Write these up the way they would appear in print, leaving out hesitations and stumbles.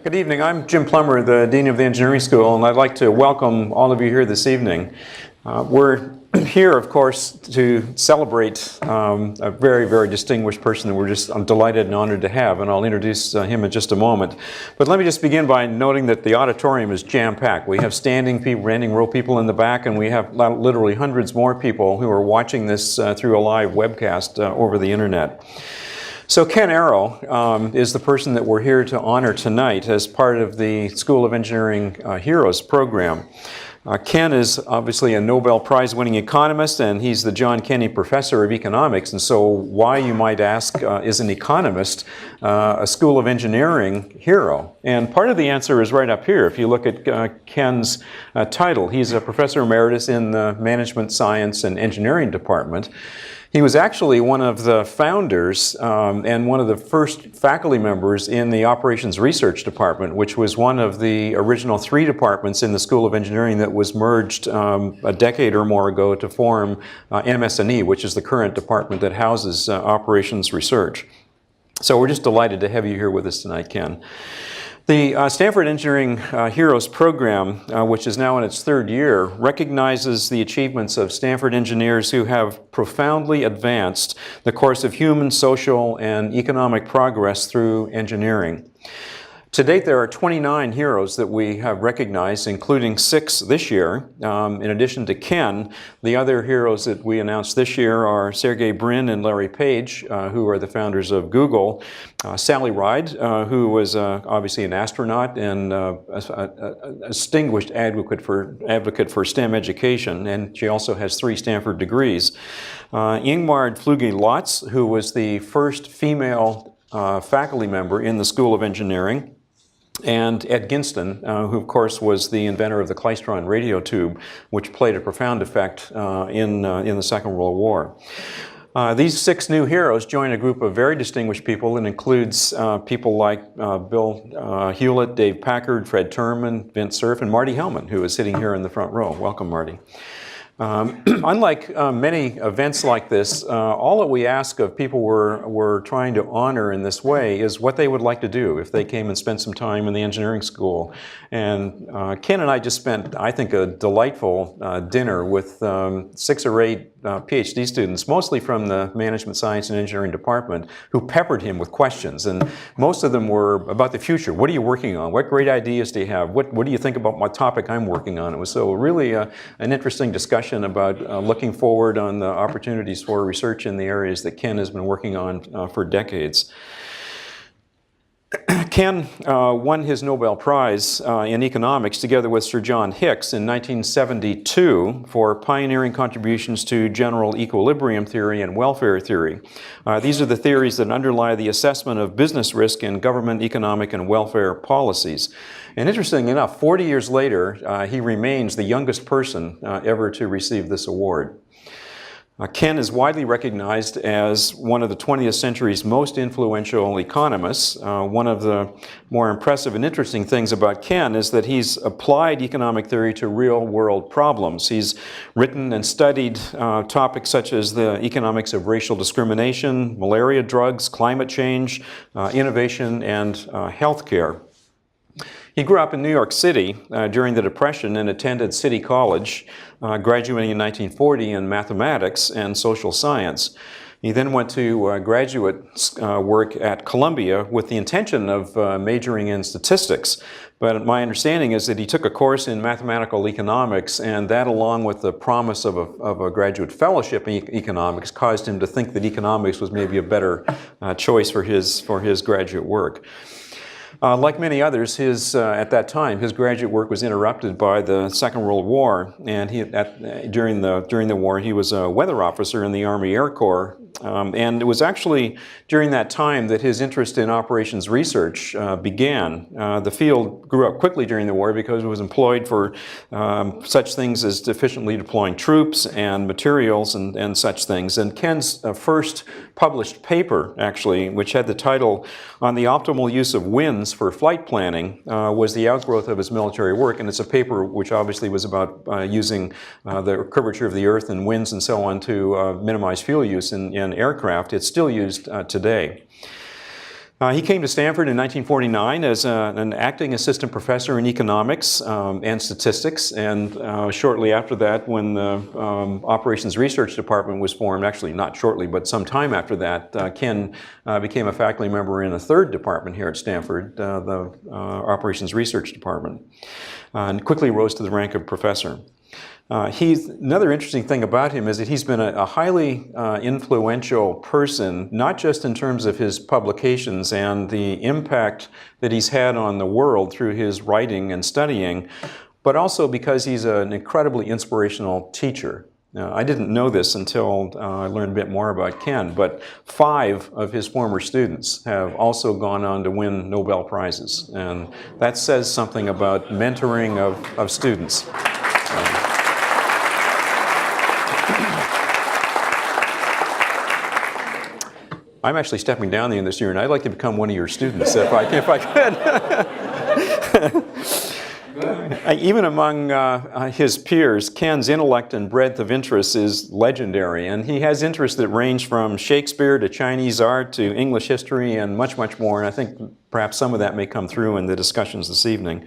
Good evening. I'm Jim Plummer, the Dean of the Engineering School, and I'd like to welcome all of you here this evening. We're here, of course, to celebrate a very, very distinguished person that I'm delighted and honored to have, and I'll introduce him in just a moment. But let me just begin by noting that the auditorium is jam-packed. We have standing row people in the back, and we have literally hundreds more people who are watching this through a live webcast over the internet. So Ken Arrow is the person that we're here to honor tonight as part of the School of Engineering Heroes program. Ken is obviously a Nobel Prize-winning economist, and he's the John Kennedy Professor of Economics. And so why, you might ask, is an economist a School of Engineering hero? And part of the answer is right up here. If you look at Ken's title, he's a Professor Emeritus in the Management Science and Engineering Department. He was actually one of the founders and one of the first faculty members in the Operations Research Department, which was one of the original 3 departments in the School of Engineering that was merged a decade or more ago to form MS&E, which is the current department that houses Operations Research. So we're just delighted to have you here with us tonight, Ken. The Stanford Engineering Heroes program, which is now in its 3rd year, recognizes the achievements of Stanford engineers who have profoundly advanced the course of human, social, and economic progress through engineering. To date, there are 29 heroes that we have recognized, including 6 this year. In addition to Ken, the other heroes that we announced this year are Sergey Brin and Larry Page, who are the founders of Google, Sally Ride, who was obviously an astronaut and a distinguished advocate for STEM education, and she also has 3 Stanford degrees. Ingmard Fluge-Lotz, who was the first female faculty member in the School of Engineering, and Ed Ginston, who of course was the inventor of the Klystron radio tube, which played a profound effect in the Second World War. These 6 new heroes join a group of very distinguished people and includes people like Bill Hewlett, Dave Packard, Fred Terman, Vince Cerf, and Marty Hellman, who is sitting here in the front row. Welcome, Marty. Unlike many events like this, all that we ask of people we're trying to honor in this way is what they would like to do if they came and spent some time in the engineering school. And Ken and I just spent, I think, a delightful dinner with 6 or 8 PhD students, mostly from the Management Science and Engineering Department, who peppered him with questions. And most of them were about the future. What are you working on? What great ideas do you have? What do you think about my topic I'm working on? It was so really an interesting discussion about looking forward on the opportunities for research in the areas that Ken has been working on for decades. Ken won his Nobel Prize in economics together with Sir John Hicks in 1972 for pioneering contributions to general equilibrium theory and welfare theory. These are the theories that underlie the assessment of business risk in government, economic, and welfare policies. And interestingly enough, 40 years later, he remains the youngest person ever to receive this award. Ken is widely recognized as one of the 20th century's most influential economists. One of the more impressive and interesting things about Ken is that he's applied economic theory to real-world problems. He's written and studied topics such as the economics of racial discrimination, malaria drugs, climate change, innovation, and healthcare. He grew up in New York City during the Depression and attended City College, graduating in 1940 in mathematics and social science. He then went to graduate work at Columbia with the intention of majoring in statistics. But my understanding is that he took a course in mathematical economics, and that, along with the promise of a graduate fellowship in economics, caused him to think that economics was maybe a better choice for his graduate work. Like many others, at that time, his graduate work was interrupted by the Second World War, and during the war, he was a weather officer in the Army Air Corps. And it was actually during that time that his interest in operations research began. The field grew up quickly during the war because it was employed for such things as efficiently deploying troops and materials and such things. And Ken's first published paper, actually, which had the title "On the Optimal Use of Winds for Flight Planning," was the outgrowth of his military work. And it's a paper which obviously was about using the curvature of the earth and winds and so on to minimize fuel use in aircraft. It's still used today. He came to Stanford in 1949 as an acting assistant professor in economics and statistics, and shortly after that, when the Operations Research Department was formed, actually not shortly, but some time after that, Ken became a faculty member in a third department here at Stanford, the Operations Research Department, and quickly rose to the rank of professor. Another interesting thing about him is that he's been a highly influential person, not just in terms of his publications and the impact that he's had on the world through his writing and studying, but also because he's an incredibly inspirational teacher. Now, I didn't know this until I learned a bit more about Ken, but 5 of his former students have also gone on to win Nobel Prizes, and that says something about mentoring of students. I'm actually stepping down this year, and I'd like to become one of your students if I could. Even among his peers, Ken's intellect and breadth of interest is legendary, and he has interests that range from Shakespeare to Chinese art to English history and much, much more, and I think perhaps some of that may come through in the discussions this evening.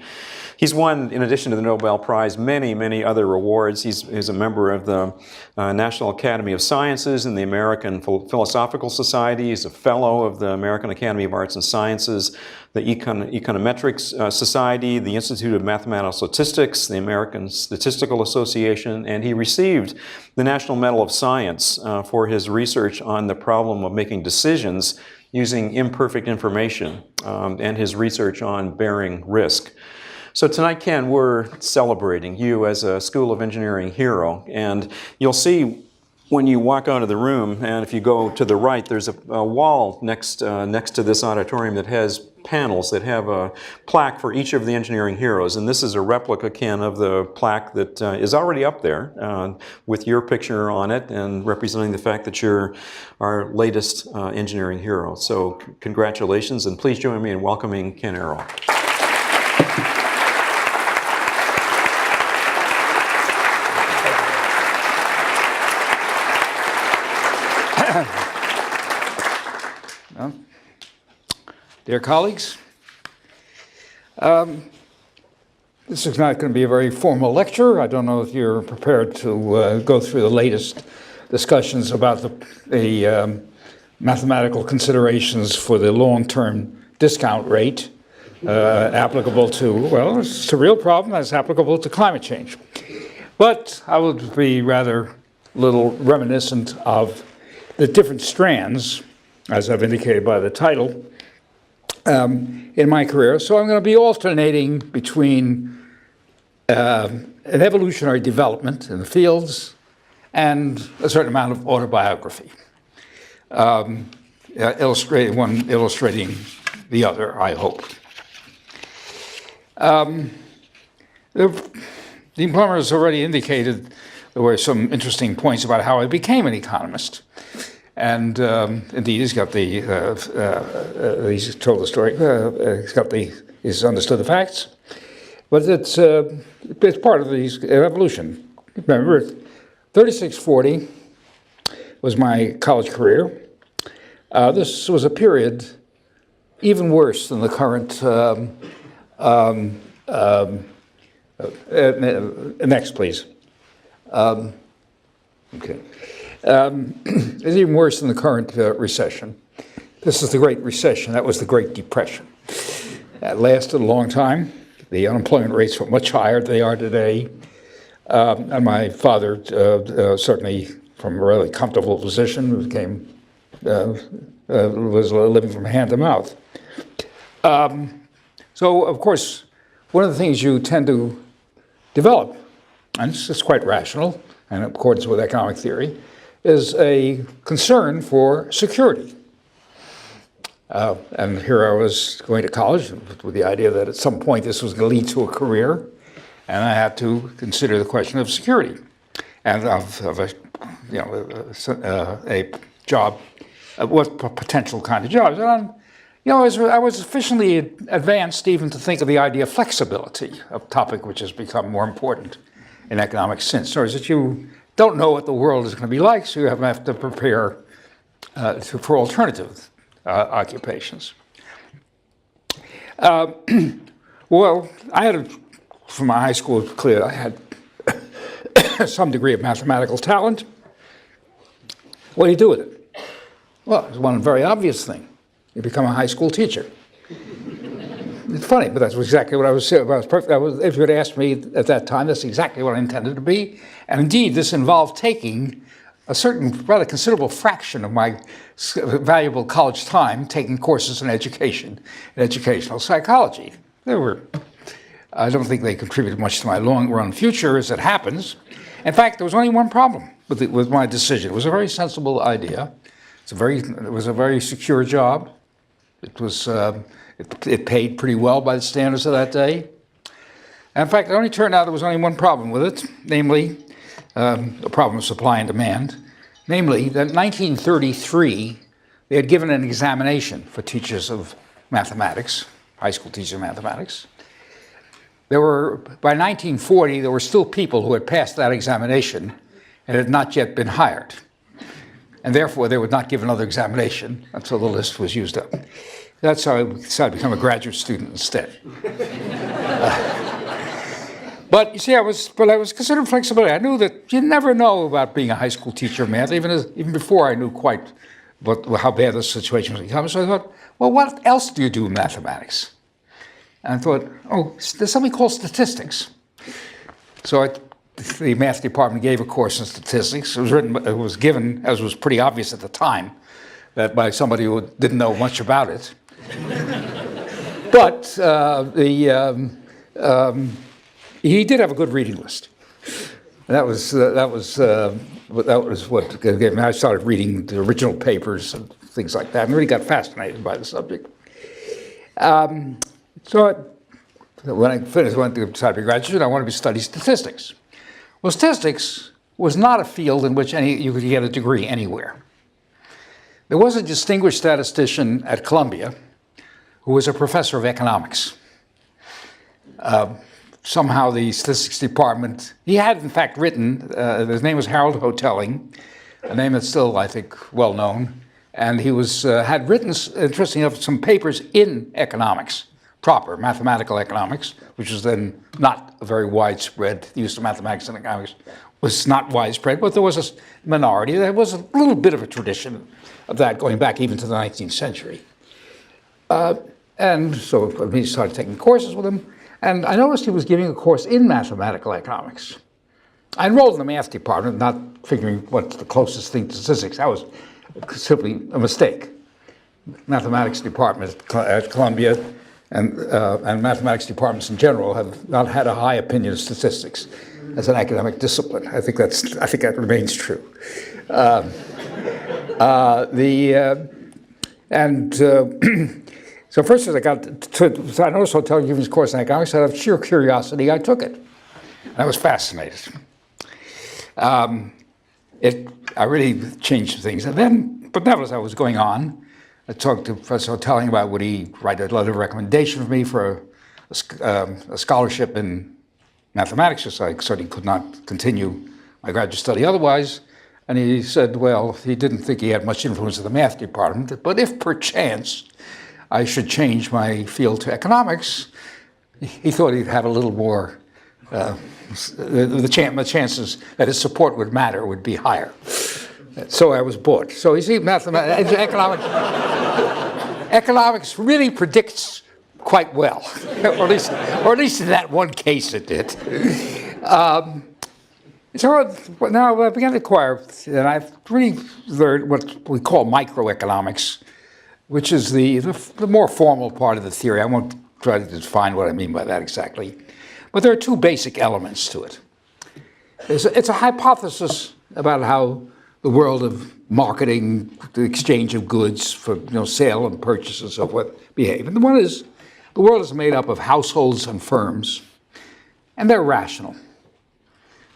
He's won, in addition to the Nobel Prize, many, many other awards. He's a member of the National Academy of Sciences and the American Philosophical Society. He's a fellow of the American Academy of Arts and Sciences, the Econometrics Society, the Institute of Mathematical Statistics, the American Statistical Association, and he received the National Medal of Science for his research on the problem of making decisions using imperfect information and his research on bearing risk. So tonight, Ken, we're celebrating you as a School of Engineering hero, and you'll see when you walk out of the room, and if you go to the right, there's a wall next to this auditorium that has panels that have a plaque for each of the engineering heroes, and this is a replica, Ken, of the plaque that is already up there with your picture on it and representing the fact that you're our latest engineering hero. So congratulations, and please join me in welcoming Ken Arrow. Dear colleagues, this is not going to be a very formal lecture. I don't know if you're prepared to go through the latest discussions about the mathematical considerations for the long-term discount rate applicable to, well, it's a real problem that's applicable to climate change. But I will be rather little reminiscent of the different strands, as I've indicated by the title, in my career. So I'm going to be alternating between an evolutionary development in the fields and a certain amount of autobiography, illustrating the other, I hope. Dean Plummer has already indicated there were some interesting points about how I became an economist. And indeed, he's got the, he's told the story, he's understood the facts. But it's part of the evolution. Remember, 3640 was my college career. This was a period even worse than the current, next please. Okay. It's even worse than the current recession. This is the Great Recession. That was the Great Depression. That lasted a long time. The unemployment rates were much higher than they are today. And my father, certainly from a really comfortable position, was living from hand to mouth. So, of course, one of the things you tend to develop, and it's quite rational, and in accordance with economic theory, is a concern for security. And here I was going to college with the idea that at some point this was going to lead to a career, and I had to consider the question of security and of a job, what potential kind of jobs. And I was sufficiently advanced even to think of the idea of flexibility, a topic which has become more important in economics since. Or is that you don't know what the world is going to be like, so you have to prepare for alternative occupations. Well, from my high school, it's clear I had some degree of mathematical talent. What do you do with it? Well, it's one very obvious thing. You become a high school teacher. It's funny, but that's exactly what I was saying. If you had asked me at that time, that's exactly what I intended to be. And indeed, this involved taking a certain, rather considerable fraction of my valuable college time taking courses in education, in educational psychology. I don't think they contributed much to my long-run future, as it happens. In fact, there was only one problem with my decision. It was a very sensible idea. It was a very secure job. It paid pretty well by the standards of that day. And in fact, it only turned out there was only one problem with it, namely the problem of supply and demand. Namely, that in 1933, they had given an examination for teachers of mathematics, high school teachers of mathematics. By 1940, there were still people who had passed that examination and had not yet been hired. And therefore, they would not give another examination until the list was used up. That's how I decided to become a graduate student instead. But you see, I was considering flexibility. I knew that you never know about being a high school teacher of math, even before I knew quite how bad the situation was becoming. So I thought, well, what else do you do in mathematics? And I thought, oh, there's something called statistics. So the math department gave a course in statistics. It was given, as was pretty obvious at the time, that by somebody who didn't know much about it. But he did have a good reading list. And that was what gave me. I started reading the original papers and things like that, and really got fascinated by the subject. So when I finished, went to decided to be a graduate, I wanted to study statistics. Well, statistics was not a field in which you could get a degree anywhere. There was a distinguished statistician at Columbia who was a professor of economics. Somehow the statistics department, he had in fact written, his name was Harold Hotelling, a name that's still, I think, well known, and he had written, interestingly enough, some papers in economics, proper mathematical economics, which was then not a very widespread. The use of mathematics and economics was not widespread, but there was a minority. There was a little bit of a tradition of that going back even to the 19th century. And so we started taking courses with him, and I noticed he was giving a course in mathematical economics. I enrolled in the math department, not figuring what's the closest thing to statistics. That was simply a mistake. Mathematics department at Columbia and mathematics departments in general have not had a high opinion of statistics as an academic discipline. I think that remains true. So first, as I noticed Hotel giving his course in economics, out of sheer curiosity, I took it. I was fascinated. I really changed things. But nevertheless, I was going on. I talked to Professor Hotelling about would he write a letter of recommendation for me for a scholarship in mathematics, because I certainly could not continue my graduate study otherwise. And he said, well, he didn't think he had much influence in the math department, but if perchance I should change my field to economics, he thought he'd have a little more, the chances that his support would matter would be higher. So I was bought. So you see, economics really predicts quite well, or at least in that one case it did. So now I began to acquire, and I've really learned what we call microeconomics, which is the more formal part of the theory. I won't try to define what I mean by that exactly. But there are two basic elements to it. It's a hypothesis about how the world of marketing, the exchange of goods for sale and purchase and so forth behave. And one is, the world is made up of households and firms, and they're rational.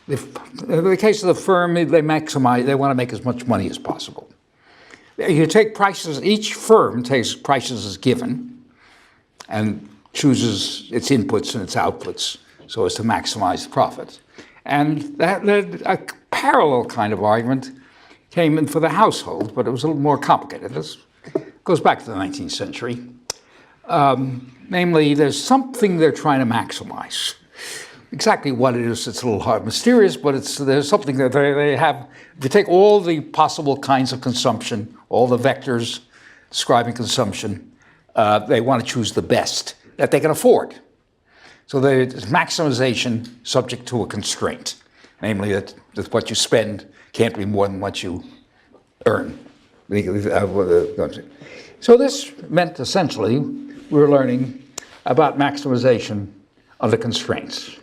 In the case of the firm, they want to make as much money as possible. You take prices, each firm takes prices as given and chooses its inputs and its outputs so as to maximize profit. And that led a parallel kind of argument came in for the household, but it was a little more complicated. This goes back to the 19th century. Namely, there's something they're trying to maximize. Exactly what it is, it's a little hard, mysterious, but there's something that they have. If you take all the possible kinds of consumption, all the vectors describing consumption, they want to choose the best that they can afford. So there's maximization subject to a constraint, namely that what you spend can't be more than what you earn. So this meant essentially we were learning about maximization under constraints.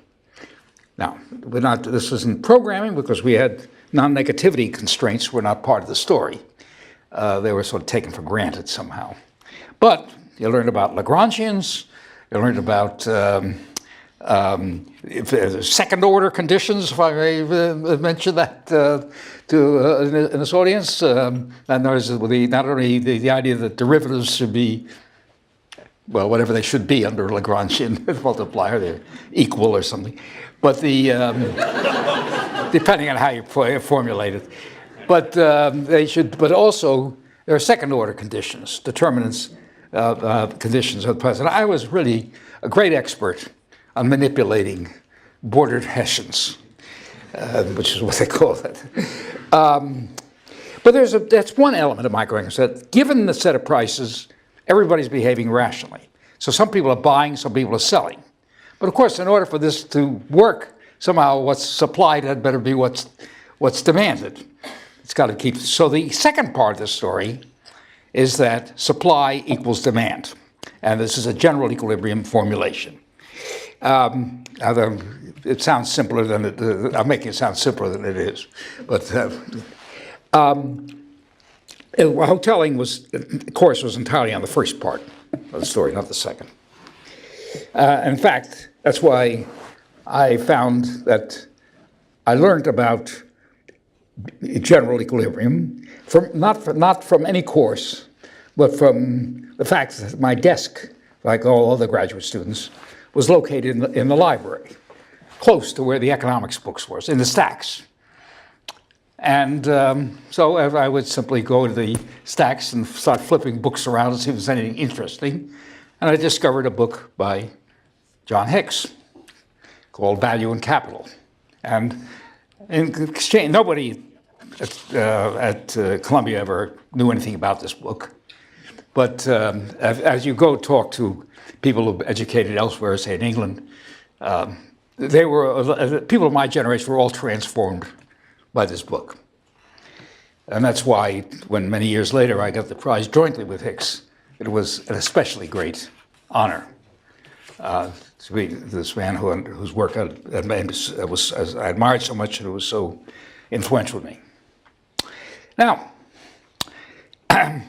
Now, this isn't programming because we had non-negativity constraints were not part of the story. They were sort of taken for granted somehow. But you learned about Lagrangians, you learned about second order conditions, if I may mention that in this audience. And there's not only the idea that derivatives should be, well, whatever they should be under Lagrangian multiplier, they're equal or something. But depending on how you formulate it. But but also there are second order conditions, determinants, conditions of the present. I was really a great expert on manipulating bordered Hessians, which is what they call it. But that's one element of microeconomics, that given the set of prices, everybody's behaving rationally. So some people are buying, some people are selling. But of course, in order for this to work, somehow what's supplied had better be what's demanded. It's got to keep. So the second part of the story is that supply equals demand. And this is a general equilibrium formulation. It sounds simpler than it is. I'm making it sound simpler than it is. But hoteling was entirely on the first part of the story, not the second. In fact, that's why I found that I learned about general equilibrium not from any course, but from the fact that my desk, like all other graduate students, was located in the library, close to where the economics books were, in the stacks. And so I would simply go to the stacks and start flipping books around to see if there's anything interesting. And I discovered a book by John Hicks called Value and Capital. And in exchange, nobody at Columbia ever knew anything about this book. But as you go talk to people who are educated elsewhere, say in England, people of my generation were all transformed by this book. And that's why when many years later I got the prize jointly with Hicks, it was an especially great honor to be this man whose work I admired so much and it was so influential to me. Now, as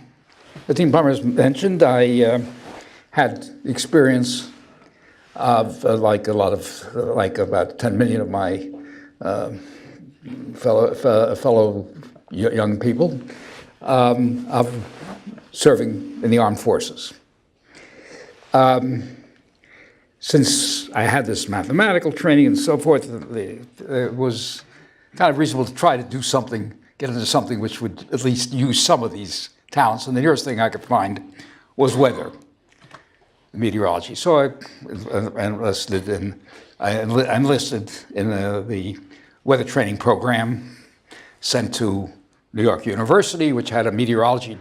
Dean Plummer has mentioned, I had experience of like about 10 million of my fellow young people of serving in the armed forces. Since I had this mathematical training and so forth, it was kind of reasonable to try to do something, get into something which would at least use some of these talents. And the nearest thing I could find was weather, meteorology. So I enlisted in the weather training program, sent to New York University, which had a meteorology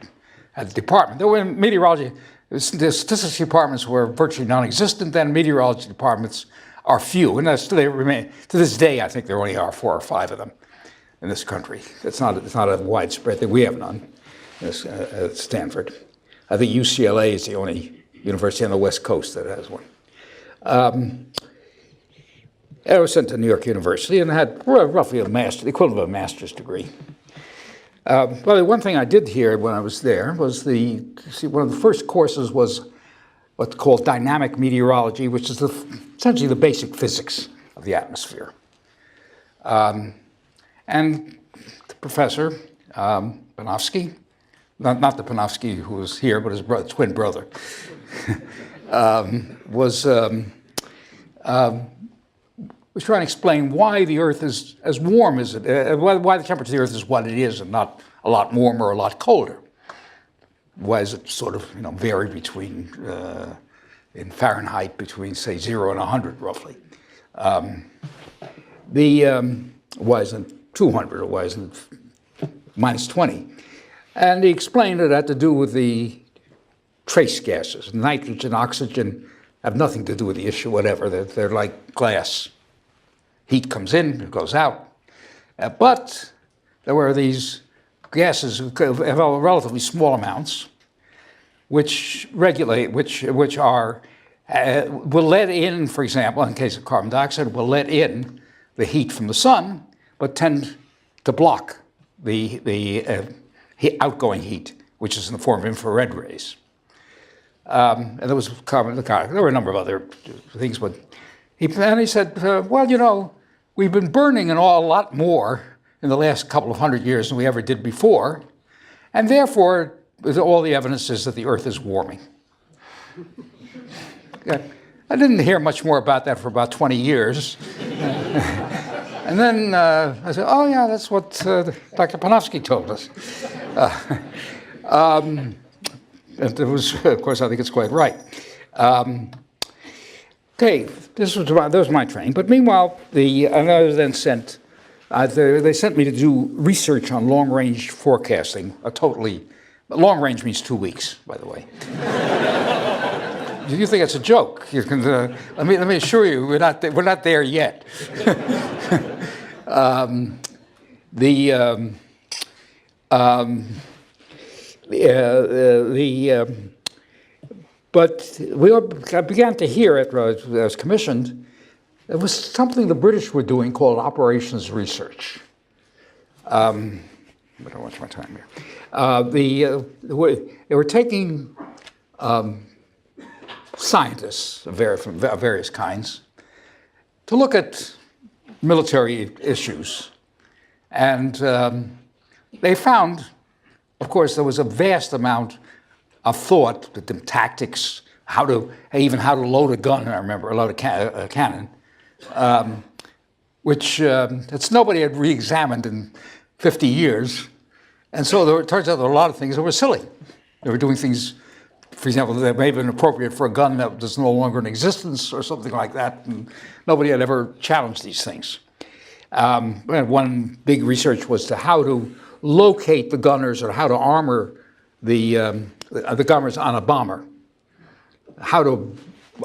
department. There were meteorology. The statistics departments were virtually non-existent then. Meteorology departments are few, and they remain to this day. I think there only are 4 or 5 of them in this country. It's not a widespread thing. We have none at Stanford. I think UCLA is the only university on the West Coast that has one. I was sent to New York University and had roughly the equivalent of a master's degree. Well, the one thing I did here when I was there was one of the first courses was what's called dynamic meteorology, which is essentially the basic physics of the atmosphere. And the professor, Panofsky, not the Panofsky who was here, but his twin brother, was trying to explain why the Earth is as warm as it, why the temperature of the Earth is what it is and not a lot warmer or a lot colder. Why does it sort of vary between in Fahrenheit between, say, 0 and 100, roughly. Why isn't 200, or why isn't minus 20? And he explained it had to do with the trace gases. Nitrogen, oxygen have nothing to do with the issue, whatever. They're like glass. Heat comes in, it goes out. But there were these gases of relatively small amounts, which regulate, which are, will let in, for example, in case of carbon dioxide, will let in the heat from the sun, but tend to block the outgoing heat, which is in the form of infrared rays. And there was there were a number of other things, but he said, well, you know, we've been burning a lot more in the last couple of hundred years than we ever did before, and therefore, all the evidence is that the Earth is warming. I didn't hear much more about that for about 20 years. And then I said, oh yeah, that's what Dr. Panofsky told us. And it was, of course, I think it's quite right. Okay, that was my training. But meanwhile, I was then sent, they sent me to do research on long-range forecasting, long range means 2 weeks, by the way. Do you think it's a joke? You can, let me assure you, we're not there yet. But I began to hear it as I was commissioned. It was something the British were doing called operations research. I don't watch my time here. They were taking scientists of various kinds to look at military issues. And they found, of course, there was a vast amount of thought, the tactics, even how to load a gun, I remember, load a cannon, which nobody had re-examined in 50 years. And so it turns out there were a lot of things that were silly. They were doing things, for example, that may have been appropriate for a gun that was no longer in existence or something like that. And nobody had ever challenged these things. One big research was to how to locate the gunners or how to armor the gunners on a bomber. How to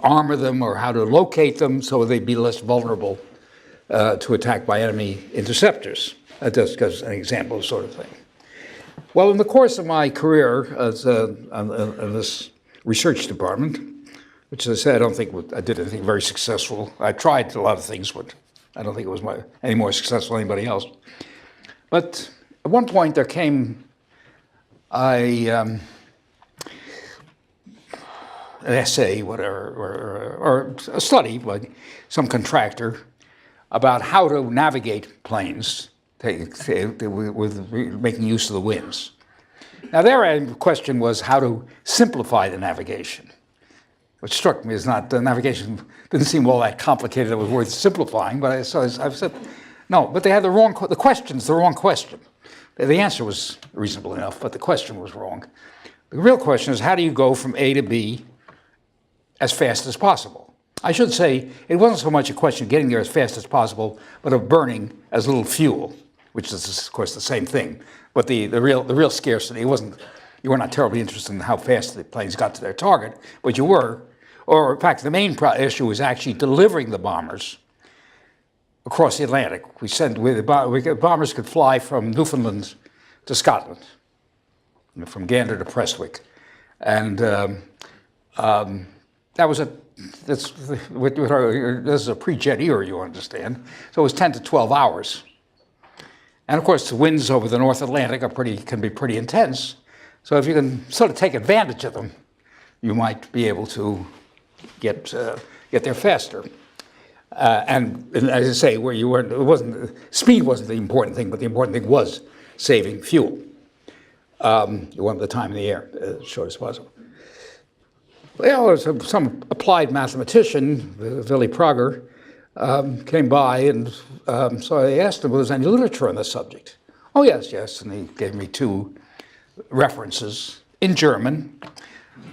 armor them or how to locate them so they'd be less vulnerable to attack by enemy interceptors. Just as an example of sort of thing. Well, in the course of my career in this research department, which as I said, I don't think I did anything very successful. I tried a lot of things, but I don't think it was any more successful than anybody else. But at one point there came an essay, whatever, or a study by some contractor about how to navigate planes with making use of the winds. Now their question was how to simplify the navigation, which struck me as not, the navigation didn't seem all that complicated, it was worth simplifying, but I've said, no, but they had the question's the wrong question. The answer was reasonable enough, but the question was wrong. The real question is how do you go from A to B as fast as possible? I should say it wasn't so much a question of getting there as fast as possible, but of burning as little fuel, which is of course the same thing. But the real scarcity wasn't, you were not terribly interested in how fast the planes got to their target, but you were, or in fact the main issue was actually delivering the bombers across the Atlantic. Bombers could fly from Newfoundland to Scotland, from Gander to Prestwick, and this is a pre-jet era, you understand. So it was 10 to 12 hours. And of course, the winds over the North Atlantic can be pretty intense. So if you can sort of take advantage of them, you might be able to get there faster. And as I say, where you weren't, speed wasn't the important thing, but the important thing was saving fuel. You wanted the time in the air as short as possible. Well, some applied mathematician, Willy Prager, came by, and so I asked him, was there any literature on this subject? Oh, yes, and he gave me 2 references in German,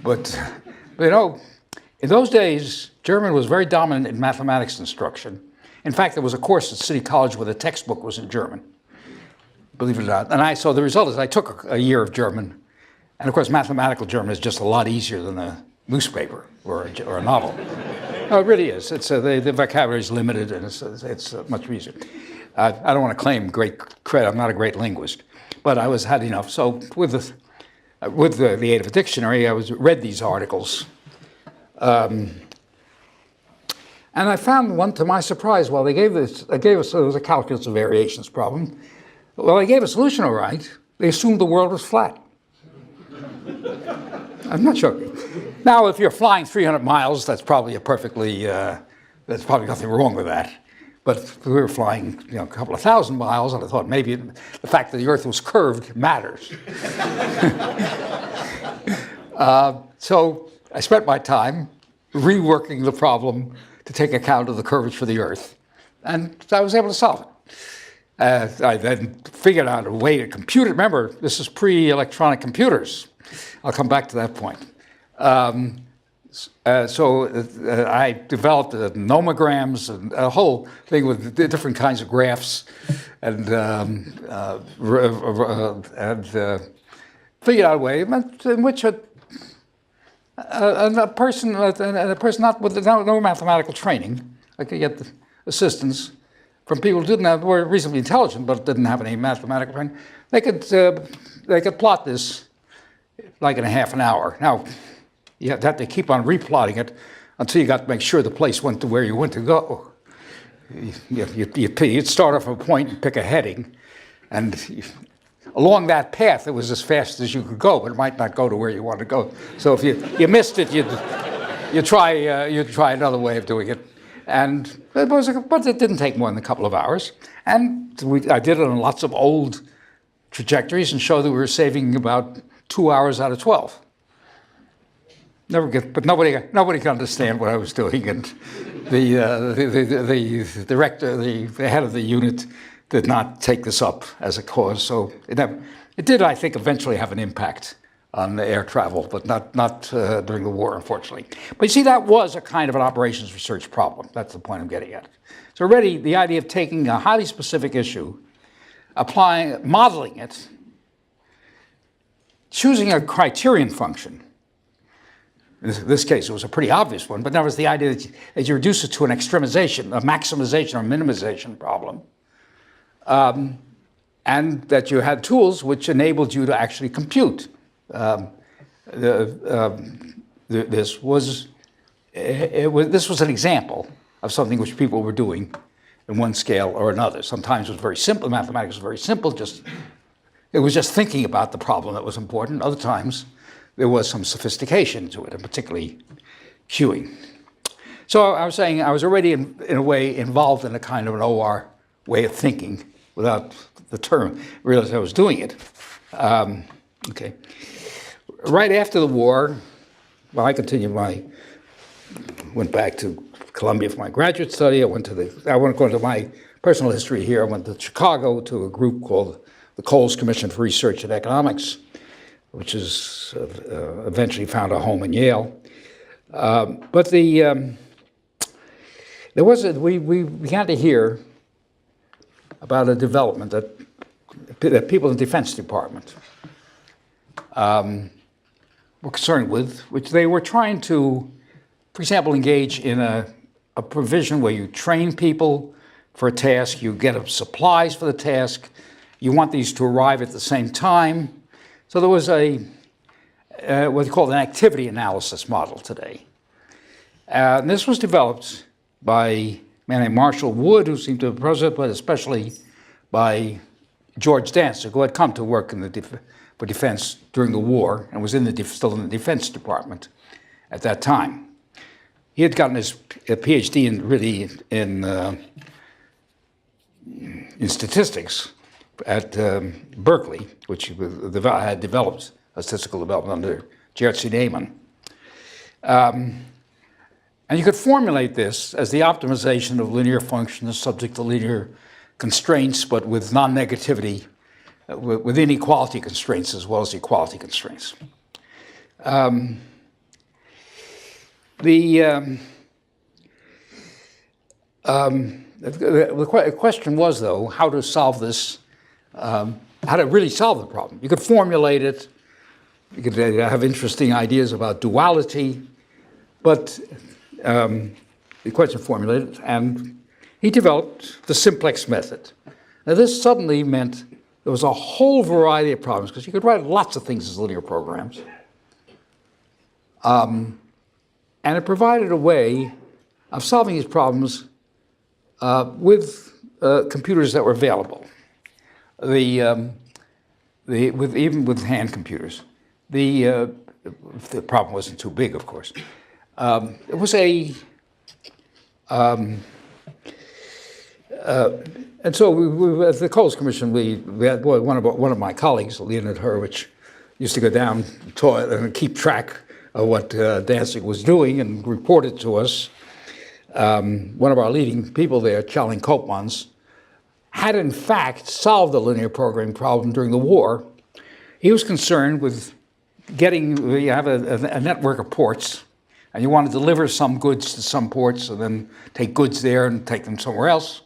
but, you know, In those days, German was very dominant in mathematics instruction. In fact, there was a course at City College where the textbook was in German, believe it or not. And so the result is I took a year of German. And of course, mathematical German is just a lot easier than a newspaper or a novel. No, it really is. The vocabulary is limited, and it's much easier. I don't want to claim great credit. I'm not a great linguist, but I had enough. So with the aid of a dictionary, I read these articles. And I found one, to my surprise, they gave us, it was a calculus of variations problem. Well, they gave a solution all right. They assumed the world was flat. I'm not joking. Now, if you're flying 300 miles, that's probably there's probably nothing wrong with that. But if we were flying, a couple of thousand miles, and I thought maybe the fact that the Earth was curved matters. So I spent my time reworking the problem to take account of the curvature of the Earth, and I was able to solve it. I then figured out a way to compute it. Remember, this is pre-electronic computers. I'll come back to that point. So I developed nomograms and a whole thing with different kinds of graphs, and figured out a way in which a person not with no mathematical training, I could get the assistance from people who were reasonably intelligent but didn't have any mathematical training. They could plot this like in a half an hour. Now, you have to keep on replotting it until you got to make sure the place went to where you want to go. You'd start off a point and pick a heading, and along that path, it was as fast as you could go, but it might not go to where you want to go. So if you missed it, you'd try another way of doing it. And but it didn't take more than a couple of hours. And I did it on lots of old trajectories and showed that we were saving about 2 hours out of 12. But nobody could understand what I was doing, and the director, the head of the unit, did not take this up as a cause. So it did, I think, eventually have an impact on the air travel, but not during the war, unfortunately. But you see, that was a kind of an operations research problem. That's the point I'm getting at. So already the idea of taking a highly specific issue, modeling it, choosing a criterion function. In this case, it was a pretty obvious one, but that was the idea that you reduce it to an extremization, a maximization or minimization problem. And that you had tools which enabled you to actually compute. This was an example of something which people were doing in one scale or another. Sometimes it was very simple. Mathematics was very simple. It was just thinking about the problem that was important. Other times, there was some sophistication to it, and particularly queuing. So I was saying I was already, in a way, involved in a kind of an OR way of thinking without the term. I realized I was doing it. Okay. Right after the war, I continued went back to Columbia for my graduate study. I went to my personal history here. I went to Chicago to a group called the Coles Commission for Research in Economics, which is eventually found a home in Yale. But we began to hear about a development that people in the Defense Department were concerned with, which they were trying to, for example, engage in a provision where you train people for a task, you get them supplies for the task, you want these to arrive at the same time. So there was what they call an activity analysis model today. And this was developed by a man named Marshall Wood, who seemed to be president, but especially by George Dancer, who had come to work for defense during the war and was still in the Defense Department at that time. He had gotten his PhD in statistics at Berkeley, which had developed a statistical development under Gerrit C. Neyman. And you could formulate this as the optimization of linear functions subject to linear constraints, but with non-negativity, with inequality constraints as well as equality constraints. The question was, though, how to solve this, how to really solve the problem. You could formulate it, you could have interesting ideas about duality, but the question formulated, and he developed the simplex method. Now, this suddenly meant there was a whole variety of problems, because you could write lots of things as linear programs. And it provided a way of solving these problems with computers that were available, even with hand computers. The problem wasn't too big, of course. It was and so we, at the Coles Commission, we had one of my colleagues, Leonard Hurwitz, used to go down the toilet and keep track of what Danzig was doing and report it to us. One of our leading people there, Charlie Koopmans, had in fact solved the linear programming problem during the war. He was concerned with you have a network of ports, and you want to deliver some goods to some ports and then take goods there and take them somewhere else.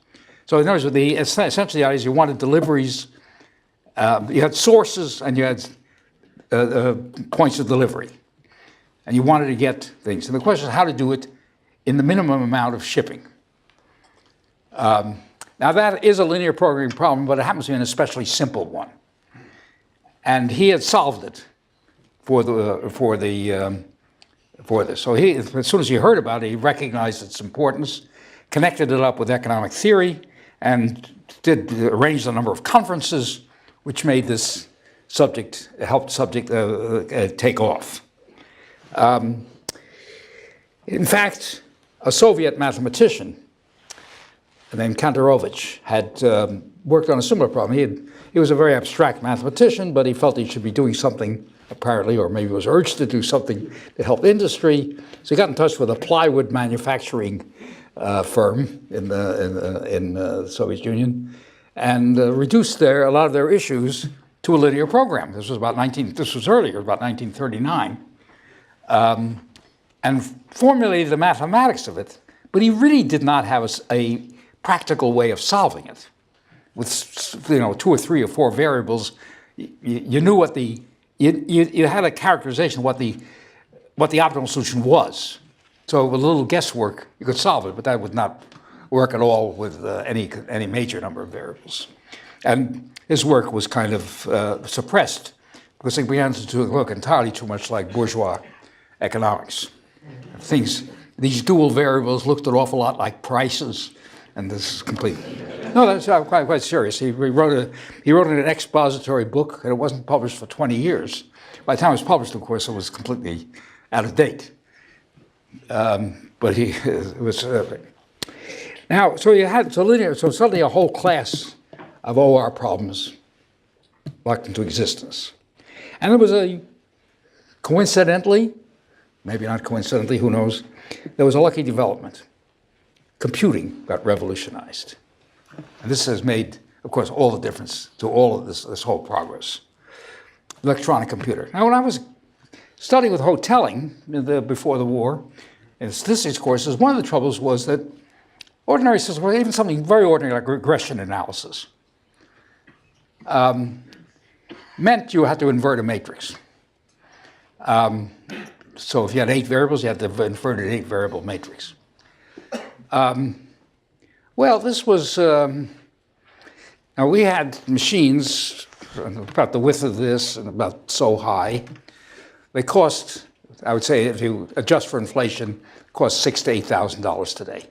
So in other words, essentially the idea is you wanted deliveries, you had sources and you had points of delivery. And you wanted to get things. And the question is how to do it in the minimum amount of shipping. Now that is a linear programming problem, but it happens to be an especially simple one. And he had solved it for this. So as soon as he heard about it, he recognized its importance, connected it up with economic theory, and arranged a number of conferences, which made this subject, take off. In fact, a Soviet mathematician named Kantorovich had worked on a similar problem. He was a very abstract mathematician, but he felt he should be doing something, apparently, or maybe was urged to do something to help industry. So he got in touch with a plywood manufacturing firm in the Soviet Union and reduced a lot of their issues to a linear program. This was earlier, about 1939. And formulated the mathematics of it, but he really did not have a practical way of solving it. With 2 or 3 or 4 variables, you knew what you had a characterization of what the optimal solution was. So with a little guesswork, you could solve it, but that would not work at all with any major number of variables. And his work was kind of suppressed because it began to look entirely too much like bourgeois economics. These dual variables looked an awful lot like prices, and this is complete. No, that's quite serious. He wrote an expository book, and it wasn't published for 20 years. By the time it was published, of course, it was completely out of date. But it was now. So suddenly a whole class of OR problems locked into existence, and there was coincidentally. Maybe not coincidentally, who knows, there was a lucky development. Computing got revolutionized. And this has made, of course, all the difference to all of this whole progress. Electronic computer. Now, when I was studying with hoteling before the war, in statistics courses, one of the troubles was that ordinary systems, or even something very ordinary like regression analysis, meant you had to invert a matrix. So if you had 8 variables, you had to invert an 8-variable matrix. Well, this was, now we had machines about the width of this and about so high. They cost, I would say, if you adjust for inflation, cost $6,000 to $8,000 today.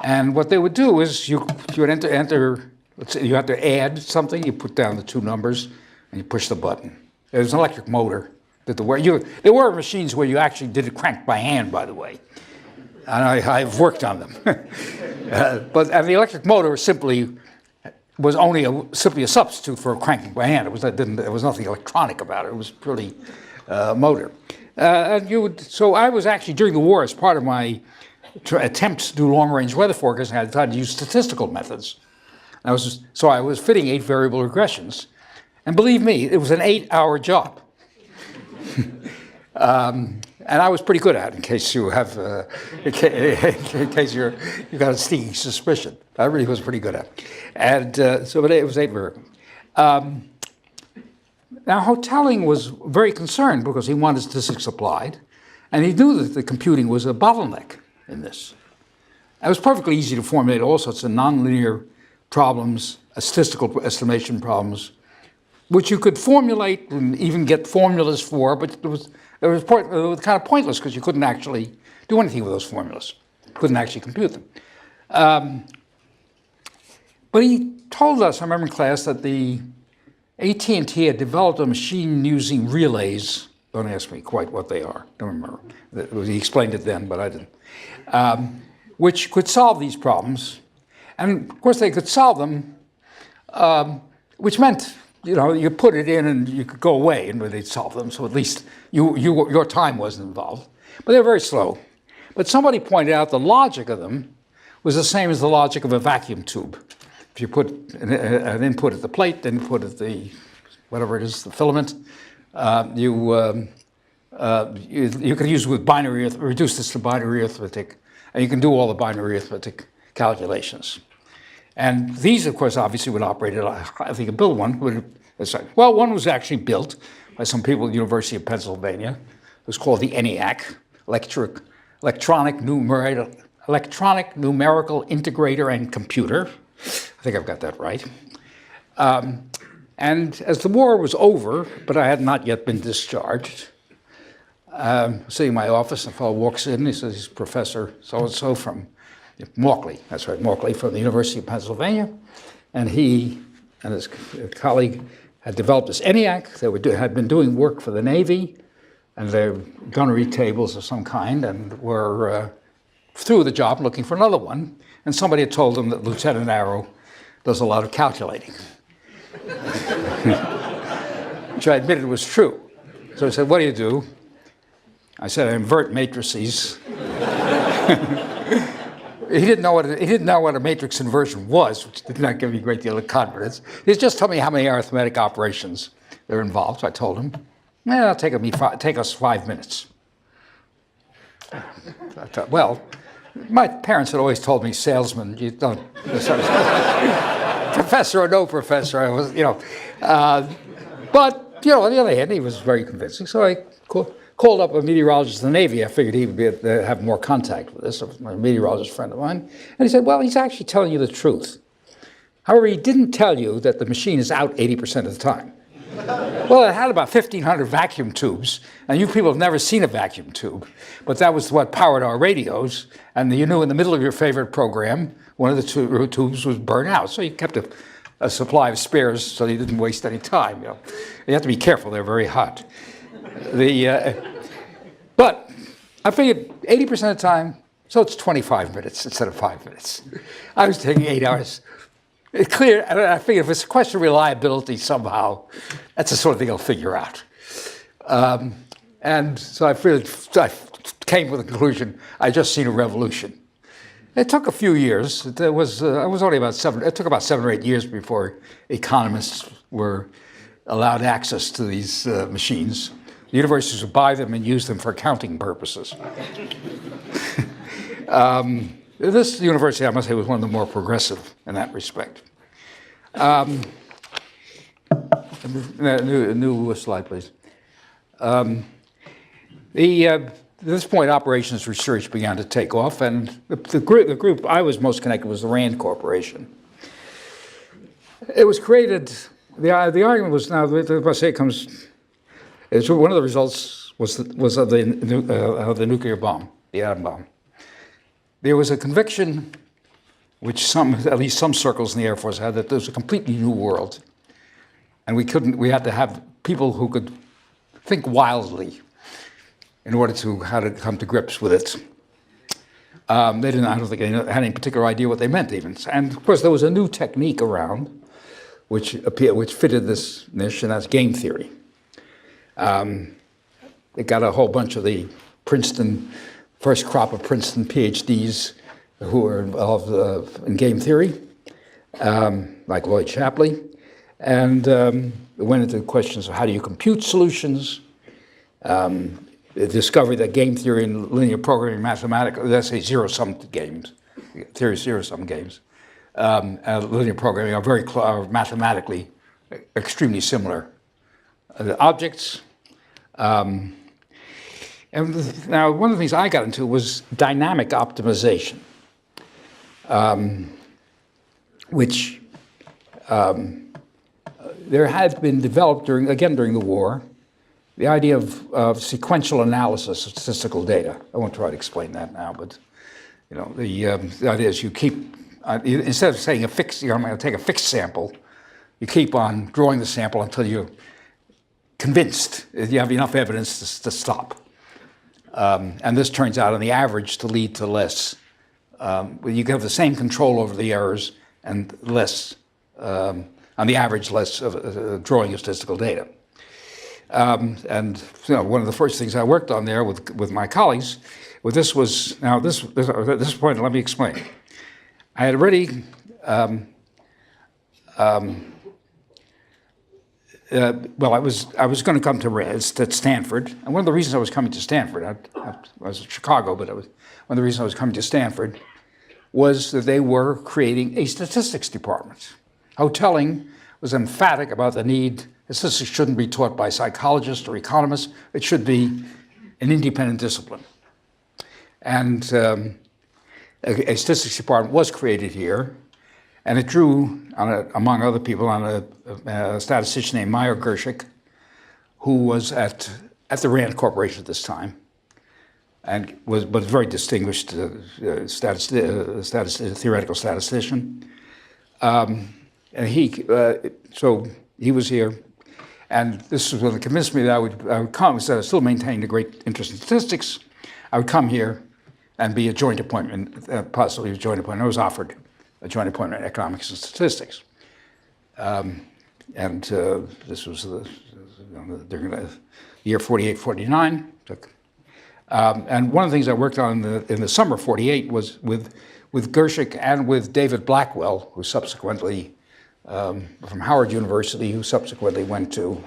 And what they would do is you would enter, let's say you had to add something, you put down the 2 numbers, and you push the button. There's an electric motor. There were machines where you actually did it cranked by hand, by the way, and I've worked on them. And the electric motor was simply a substitute for cranking by hand. There was nothing electronic about it. It was purely motor. So I was actually during the war, as part of my attempts to do long-range weather forecasting, I decided to use statistical methods. So I was fitting 8-variable regressions, and believe me, it was an 8-hour job. And I was pretty good at it, in case you have, in case you got a sneaking suspicion. I really was pretty good at it. And so it was very. Now, Hotelling was very concerned because he wanted statistics applied, and he knew that the computing was a bottleneck in this. It was perfectly easy to formulate all sorts of nonlinear problems, statistical estimation problems, which you could formulate and even get formulas for, but it was kind of pointless because you couldn't actually do anything with those formulas. Couldn't actually compute them. But he told us, I remember in class, that the AT&T had developed a machine using relays. Don't ask me quite what they are. Don't remember. He explained it then, but I didn't. Which could solve these problems. And of course they could solve them, which meant, you put it in and you could go away and they'd solve them. So at least your time wasn't involved. But they were very slow. But somebody pointed out the logic of them was the same as the logic of a vacuum tube. If you put an input at the plate, then input at the, whatever it is, the filament, you can use with reduce this to binary arithmetic, and you can do all the binary arithmetic calculations. And these, of course, obviously would operate at, I think, a build one. One was actually built by some people at the University of Pennsylvania. It was called the ENIAC, Electronic Numerical Integrator and Computer. I think I've got that right. And as the war was over, but I had not yet been discharged, sitting in my office, a fellow walks in, he says he's Professor so-and-so from Mauchly, that's right, Mauchly from the University of Pennsylvania. And he and his colleague had developed this ENIAC. They had been doing work for the Navy, and their gunnery tables of some kind, and were through the job looking for another one. And somebody had told them that Lieutenant Arrow does a lot of calculating, which I admitted was true. So I said, what do you do? I said, I invert matrices. He didn't know what a matrix inversion was, which did not give me a great deal of confidence. He just told me how many arithmetic operations are involved. So I told him, it'll take us 5 minutes. I thought, well, my parents had always told me, salesman, you don't, professor or no professor, I was, but, on the other hand, he was very convincing. So I called up a meteorologist in the Navy. I figured he would have more contact with this, a meteorologist friend of mine. And he said, well, he's actually telling you the truth. However, he didn't tell you that the machine is out 80% of the time. Well, it had about 1,500 vacuum tubes, and you people have never seen a vacuum tube, but that was what powered our radios, and you knew in the middle of your favorite program, one of the tubes was burned out, so you kept a supply of spares so you didn't waste any time. You have to be careful, they're very hot. But I figured 80% of the time, so it's 25 minutes instead of 5 minutes. I was taking 8 hours. It's clear, I figured if it's a question of reliability somehow, that's the sort of thing I'll figure out. And so I came with the conclusion, I'd just seen a revolution. It took a few years. It took about 7 or 8 years before economists were allowed access to these machines. The universities would buy them and use them for accounting purposes. This university, I must say, was one of the more progressive in that respect. New slide, please. At this point, operations research began to take off, and the group I was most connected was the RAND Corporation. It was created. The argument was now. I say it comes. It's one of the results was of the nuclear bomb, the atom bomb. There was a conviction, which at least some circles in the Air Force had, that there was a completely new world, and we had to have people who could think wildly in order to how to come to grips with it. I don't think they had any particular idea what they meant even. And of course, there was a new technique around which fitted this niche, and that's game theory. It got a whole bunch of the first crop of Princeton PhDs who were involved in game theory, like Lloyd Shapley, and it went into questions of how do you compute solutions. discovered that game theory and linear programming mathematics, let's say zero-sum games, theory of zero-sum games, linear programming are mathematically extremely similar. Objects. And now one of the things I got into was dynamic optimization, which there had been developed during the war, the idea of sequential analysis of statistical data. I won't try to explain that now, but the idea is you keep, instead of saying I'm going to take a fixed sample, you keep on drawing the sample until you're convinced you have enough evidence to stop. And this turns out on the average to lead to less. You have the same control over the errors and less, on the average, less of drawing of statistical data. And one of the first things I worked on there with my colleagues, at this point, let me explain. I had already I was going to come to Stanford, and one of the reasons I was coming to Stanford, I was in Chicago, but one of the reasons I was coming to Stanford was that they were creating a statistics department. Hotelling was emphatic about the need. Statistics shouldn't be taught by psychologists or economists. It should be an independent discipline. And a statistics department was created here, and it drew, among other people, on a statistician named Meyer Gershik, who was at the Rand Corporation at this time, and was a very distinguished theoretical statistician. And so he was here, and this was what convinced me that I would come, instead of still maintaining a great interest in statistics, I would come here and be a joint appointment, possibly a joint appointment. I was offered a joint appointment in economics and statistics. This was during the year 48, 49. And one of the things I worked on in the summer of 48 was with Gershik and with David Blackwell, who subsequently, from Howard University, who subsequently went to,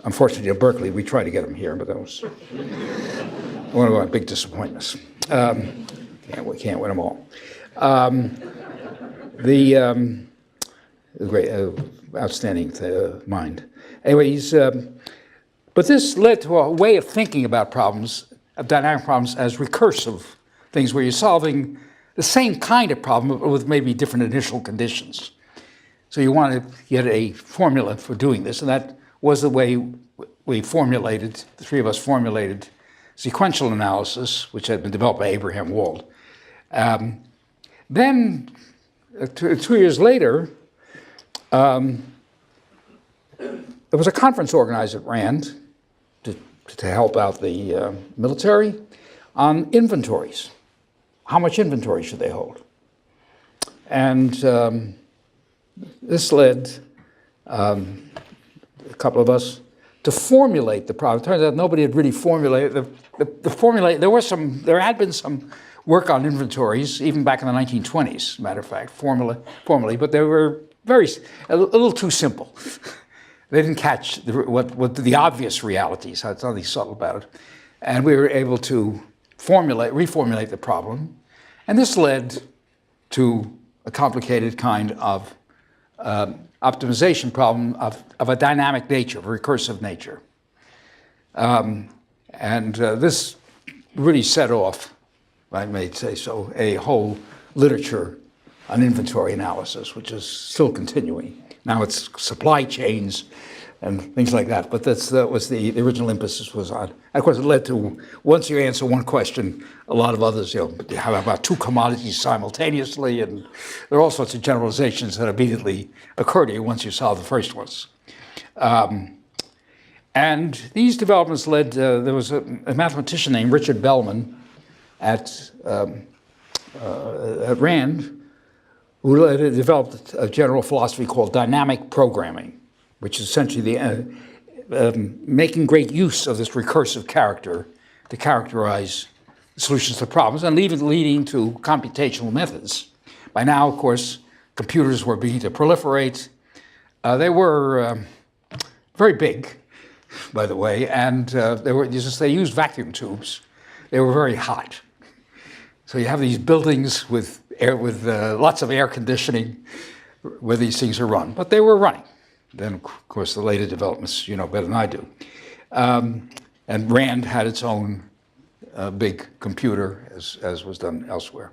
unfortunately, to Berkeley. We tried to get him here, but that was one of our big disappointments. We can't win them all. The great, outstanding mind. Anyway, but this led to a way of thinking about problems, of dynamic problems, as recursive things where you're solving the same kind of problem but with maybe different initial conditions. So you want to get a formula for doing this, and that was the way we formulated, the three of us formulated sequential analysis, which had been developed by Abraham Wald. Then, 2 years later, there was a conference organized at Rand to help out the military on inventories. How much inventory should they hold? And this led a couple of us to formulate the problem. It turns out nobody had really formulated the formulate. There had been some work on inventories even back in the 1920s, as a matter of fact, formally, but they were a little too simple. They didn't catch what the obvious realities. It's nothing subtle about it, and we were able to reformulate the problem, and this led to a complicated kind of optimization problem of a dynamic nature, of a recursive nature. This really set off, I may say so, a whole literature on inventory analysis, which is still continuing. Now it's supply chains and things like that, but that was the original emphasis was on. And of course, it led to, once you answer one question, a lot of others, how about two commodities simultaneously, and there are all sorts of generalizations that immediately occur to you once you solve the first ones. And these developments led, there was a mathematician named Richard Bellman at Rand, who developed a general philosophy called dynamic programming, which is essentially making great use of this recursive character to characterize solutions to problems, and leading to computational methods. By now, of course, computers were beginning to proliferate. They were very big, by the way, and they used vacuum tubes. They were very hot. So you have these buildings with lots of air conditioning where these things are run, but they were running. Then, of course, the later developments, you know better than I do. And RAND had its own big computer, as was done elsewhere.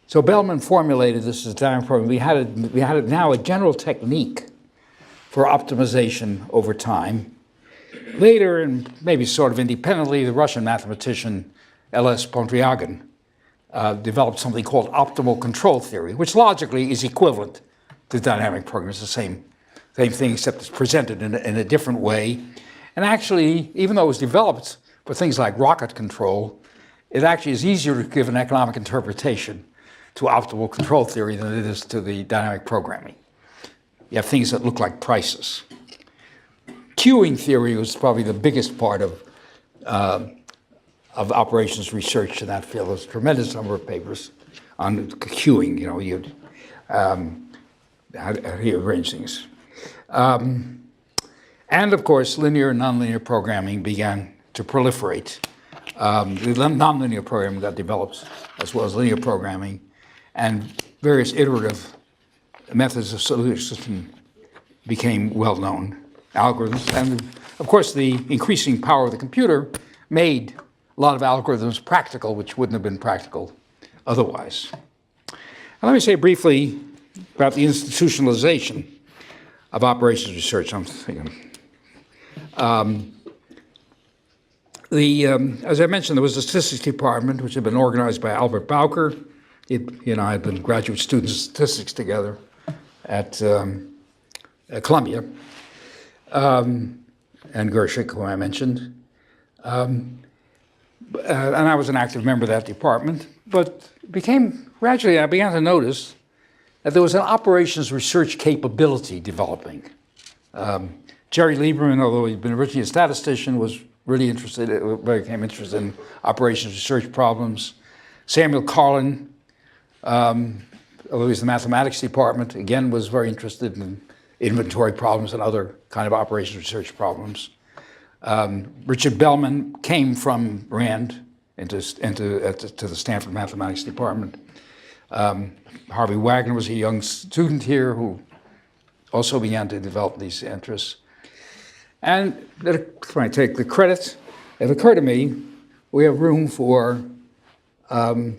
So Bellman formulated this as a dynamic program. We had now a general technique for optimization over time. Later, and maybe sort of independently, the Russian mathematician L.S. Pontryagin developed something called optimal control theory, which logically is equivalent to dynamic programming. It's the same thing, except it's presented in a different way. And actually, even though it was developed for things like rocket control, it actually is easier to give an economic interpretation to optimal control theory than it is to the dynamic programming. You have things that look like prices. Queuing theory was probably the biggest part of operations research in that field. There's a tremendous number of papers on queuing, how do you arrange things. And of course, linear and nonlinear programming began to proliferate. The nonlinear programming got developed as well as linear programming, and various iterative methods of solution became well known. Algorithms, and of course the increasing power of the computer made a lot of algorithms practical, which wouldn't have been practical otherwise. Now, let me say briefly about the institutionalization of operations research. I'm thinking. As I mentioned, there was a statistics department which had been organized by Albert Bowker. He and I had been graduate students of statistics together at Columbia. And Gershik, who I mentioned. And I was an active member of that department, but gradually I began to notice that there was an operations research capability developing. Jerry Lieberman, although he'd been originally a statistician, was really became interested in operations research problems. Samuel Carlin, although he's in the mathematics department, again was very interested in inventory problems and other kind of operations research problems. Richard Bellman came from RAND to the Stanford mathematics department. Harvey Wagner was a young student here who also began to develop these interests. And when I take the credit, it occurred to me we have room for, I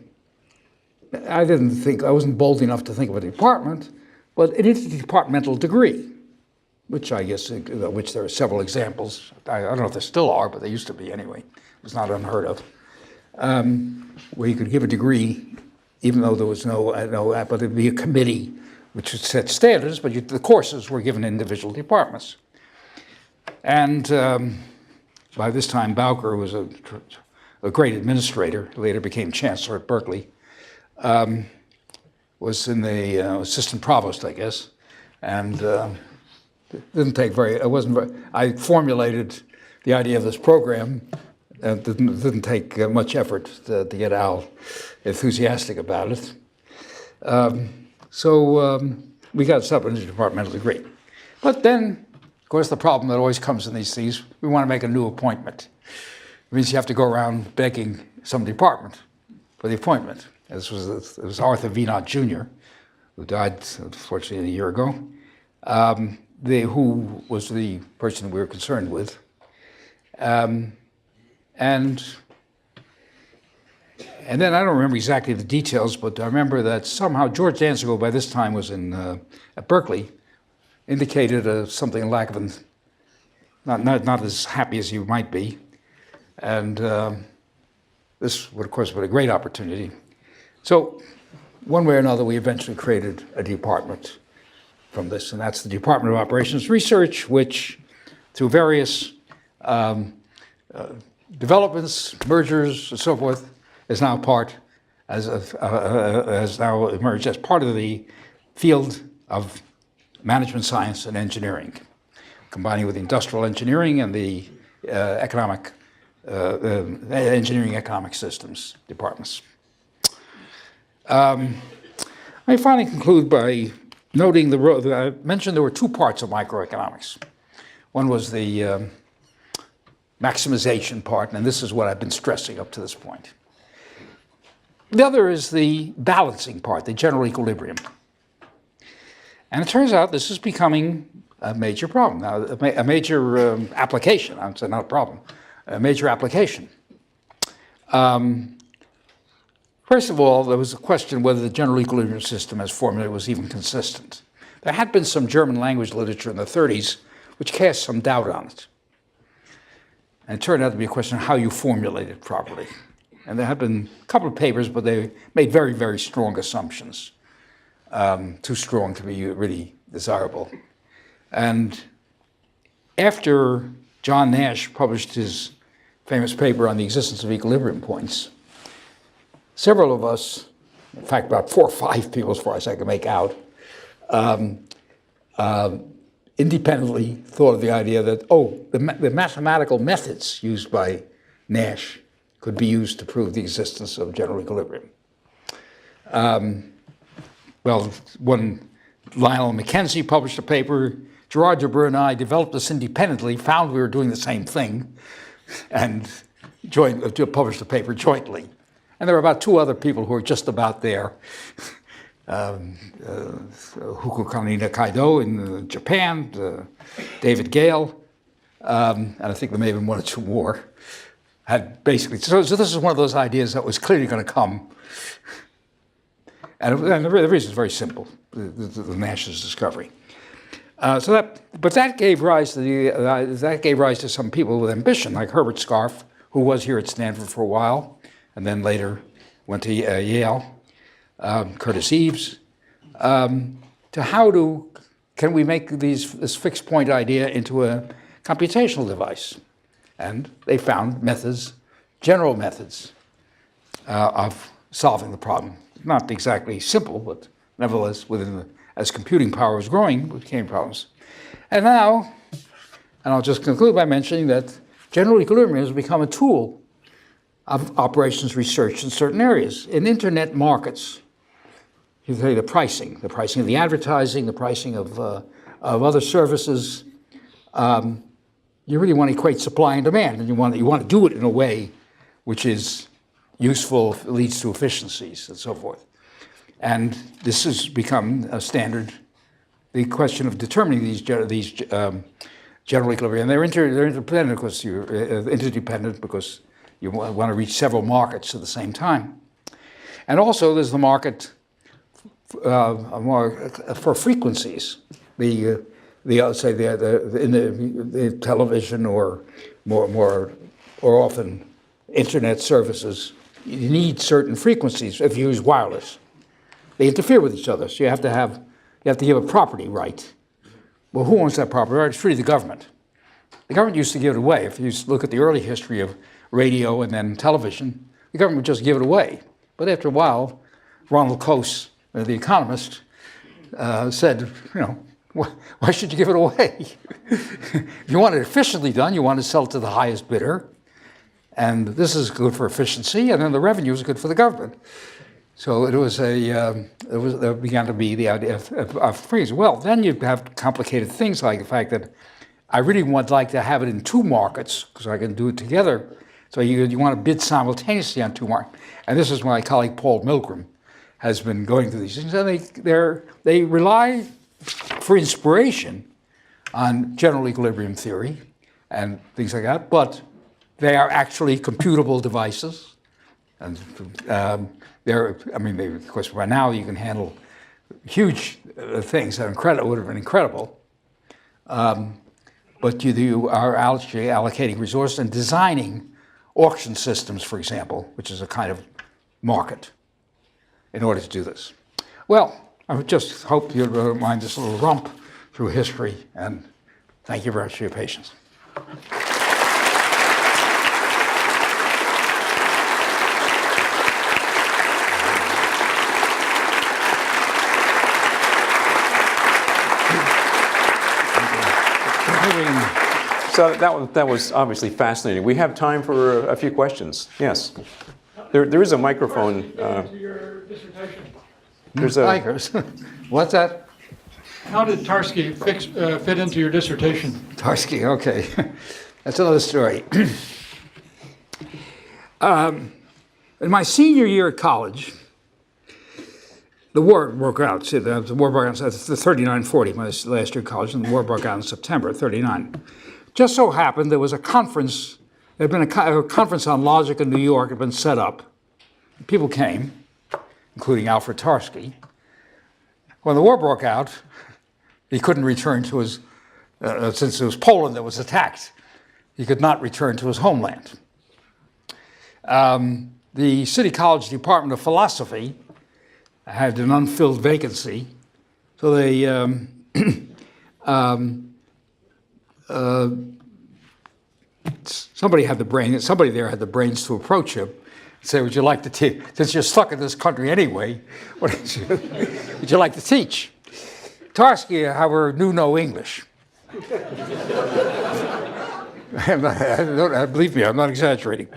wasn't bold enough to think of a department, but an interdepartmental degree, which I guess, which there are several examples. I don't know if there still are, but they used to be anyway. It was not unheard of. Where you could give a degree, even though there was but it'd be a committee which would set standards, but the courses were given individual departments. And by this time, Bowker was a great administrator, later became chancellor at Berkeley. Was in the assistant provost, I guess, and didn't take I formulated the idea of this program. Didn't take much effort to get Al enthusiastic about it. So we got set up an interdepartmental degree. But then, of course, the problem that always comes in these things, we want to make a new appointment. It means you have to go around begging some department for the appointment. It was Arthur Vienot Jr., who died, unfortunately, a year ago, who was the person we were concerned with. And then I don't remember exactly the details, but I remember that somehow George Danzigo, by this time, was at Berkeley, indicated something lack of, not as happy as he might be. And this would, of course, be a great opportunity. So one way or another, we eventually created a department from this, and that's the Department of Operations Research, which, through various developments, mergers, and so forth, is now has now emerged as part of the field of management science and engineering, combining with industrial engineering and the engineering economic systems departments. Let me finally conclude by noting I mentioned there were two parts of microeconomics. One was the maximization part, and this is what I've been stressing up to this point. The other is the balancing part, the general equilibrium. And it turns out this is becoming a major problem. Now, a major application, I would say not a problem, a major application. First of all, there was a question whether the general equilibrium system as formulated was even consistent. There had been some German language literature in the 30s which cast some doubt on it. And it turned out to be a question of how you formulate it properly. And there had been a couple of papers, but they made very, very strong assumptions. Too strong to be really desirable. And after John Nash published his famous paper on the existence of equilibrium points, several of us, in fact about 4 or 5 people as far as I can make out, independently thought of the idea that, the mathematical methods used by Nash could be used to prove the existence of general equilibrium. Lionel Mackenzie published a paper. Gerard Debreu and I developed this independently, found we were doing the same thing, and published the paper jointly. And there were about 2 other people who were just about there. Hukukanina Kaido in Japan, David Gale, and I think there may have been 1 or 2 more. Had basically, so this is one of those ideas that was clearly going to come. And the reason is very simple, the Nash's discovery. But that gave rise to some people with ambition, like Herbert Scarf, who was here at Stanford for a while, and then later went to Yale, Curtis Eves, can we make this fixed point idea into a computational device? And they found methods, general methods of solving the problem. Not exactly simple, but nevertheless, as computing power was growing, it became problems. And now, and I'll just conclude by mentioning that general equilibrium has become a tool of operations research in certain areas. In internet markets, you say the pricing of the advertising, the pricing of other services, you really want to equate supply and demand, and you want to do it in a way which is useful, leads to efficiencies, and so forth. And this has become a standard. The question of determining these general equilibrium, they're interdependent because you want to reach several markets at the same time. And also, there's the market for frequencies. In the television or more often internet services, you need certain frequencies if you use wireless. They interfere with each other, so you have to give a property right. Well, who owns that property right? It's really the government. The government used to give it away. If you look at the early history of radio and then television, the government would just give it away. But after a while, Ronald Coase, the economist, said, why should you give it away? If you want it efficiently done, you want to sell it to the highest bidder. And this is good for efficiency, and then the revenue is good for the government. So there began to be the idea of freeze. Well, then you have complicated things like the fact that I really would like to have it in 2 markets, because I can do it together. So you want to bid simultaneously on 2 markets. And this is my colleague Paul Milgram has been going through these things. And they rely for inspiration on general equilibrium theory and things like that, but they are actually computable devices. And of course, by now you can handle huge things that would have been incredible. But you are allocating resources and designing auction systems, for example, which is a kind of market, in order to do this. Well, I would just hope you'd mind this little romp through history, and thank you very much for your patience. So that was obviously fascinating. We have time for a few questions. Yes. There is a microphone. To your dissertation. There's a. Tigers. What's that? How did Tarski fit into your dissertation? Tarski, okay. That's another story. In my senior year at college, the war broke out. See, the war broke out, the 39-40, my last year at college, and the war broke out in September 39. Just so happened there was a conference, there had been a conference on logic in New York had been set up. People came, including Alfred Tarski. When the war broke out, he couldn't return to his, since it was Poland that was attacked, he could not return to his homeland. The City College Department of Philosophy had an unfilled vacancy, so they somebody there had the brains to approach him and say, would you like to teach, since you're stuck in this country anyway, would you like to teach? Tarski, however, knew no English. Believe me, I'm not exaggerating.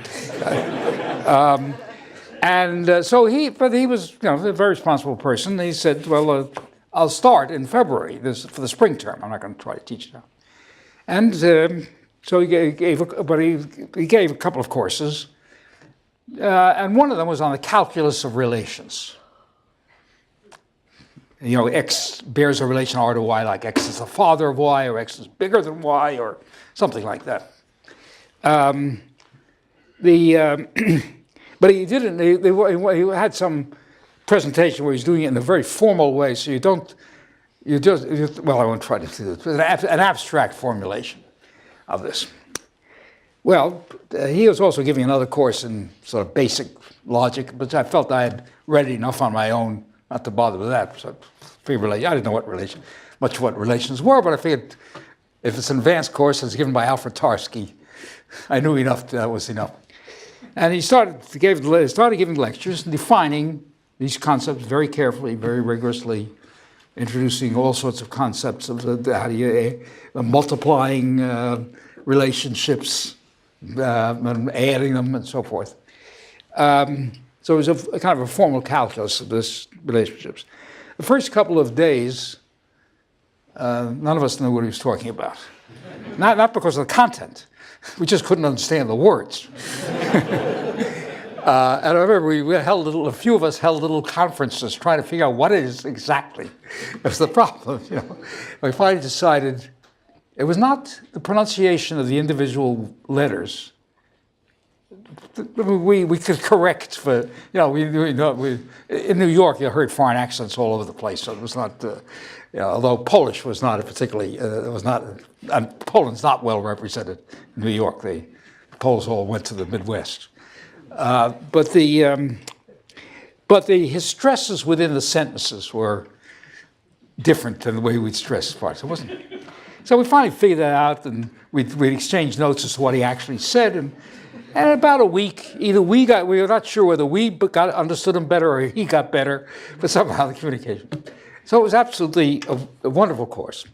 So he was, a very responsible person. He said, well, I'll start in February for the spring term. I'm not going to try to teach it now. And so he gave a couple of courses, and one of them was on the calculus of relations. X bears a relation R to Y, like X is the father of Y, or X is bigger than Y, or something like that. But he didn't. He had some presentation where he's doing it in a very formal way. So well, I won't try to do this. An abstract formulation of this. Well, he was also giving another course in sort of basic logic, but I felt I had read enough on my own not to bother with that. So I didn't know what relations were, but I figured if it's an advanced course, it's given by Alfred Tarski, I knew enough. That was enough. And he started giving lectures and defining these concepts very carefully, very rigorously, introducing all sorts of concepts of multiplying relationships, and adding them, and so forth. So it was a kind of a formal calculus of this relationships. The first couple of days, none of us knew what he was talking about. Not because of the content. We just couldn't understand the words. And I remember a few of us held little conferences trying to figure out what it is exactly was the problem. We finally decided it was not the pronunciation of the individual letters. We could correct for, in New York you heard foreign accents all over the place, so it was not, although Polish was not a particularly, Poland's not well represented in New York. The Poles all went to the Midwest. But his stresses within the sentences were different than the way we'd stress parts. It wasn't. So we finally figured that out, and we'd exchanged notes as to what he actually said, and about a week, either we were not sure whether we understood him better or he got better, but somehow the communication. So it was absolutely a wonderful course.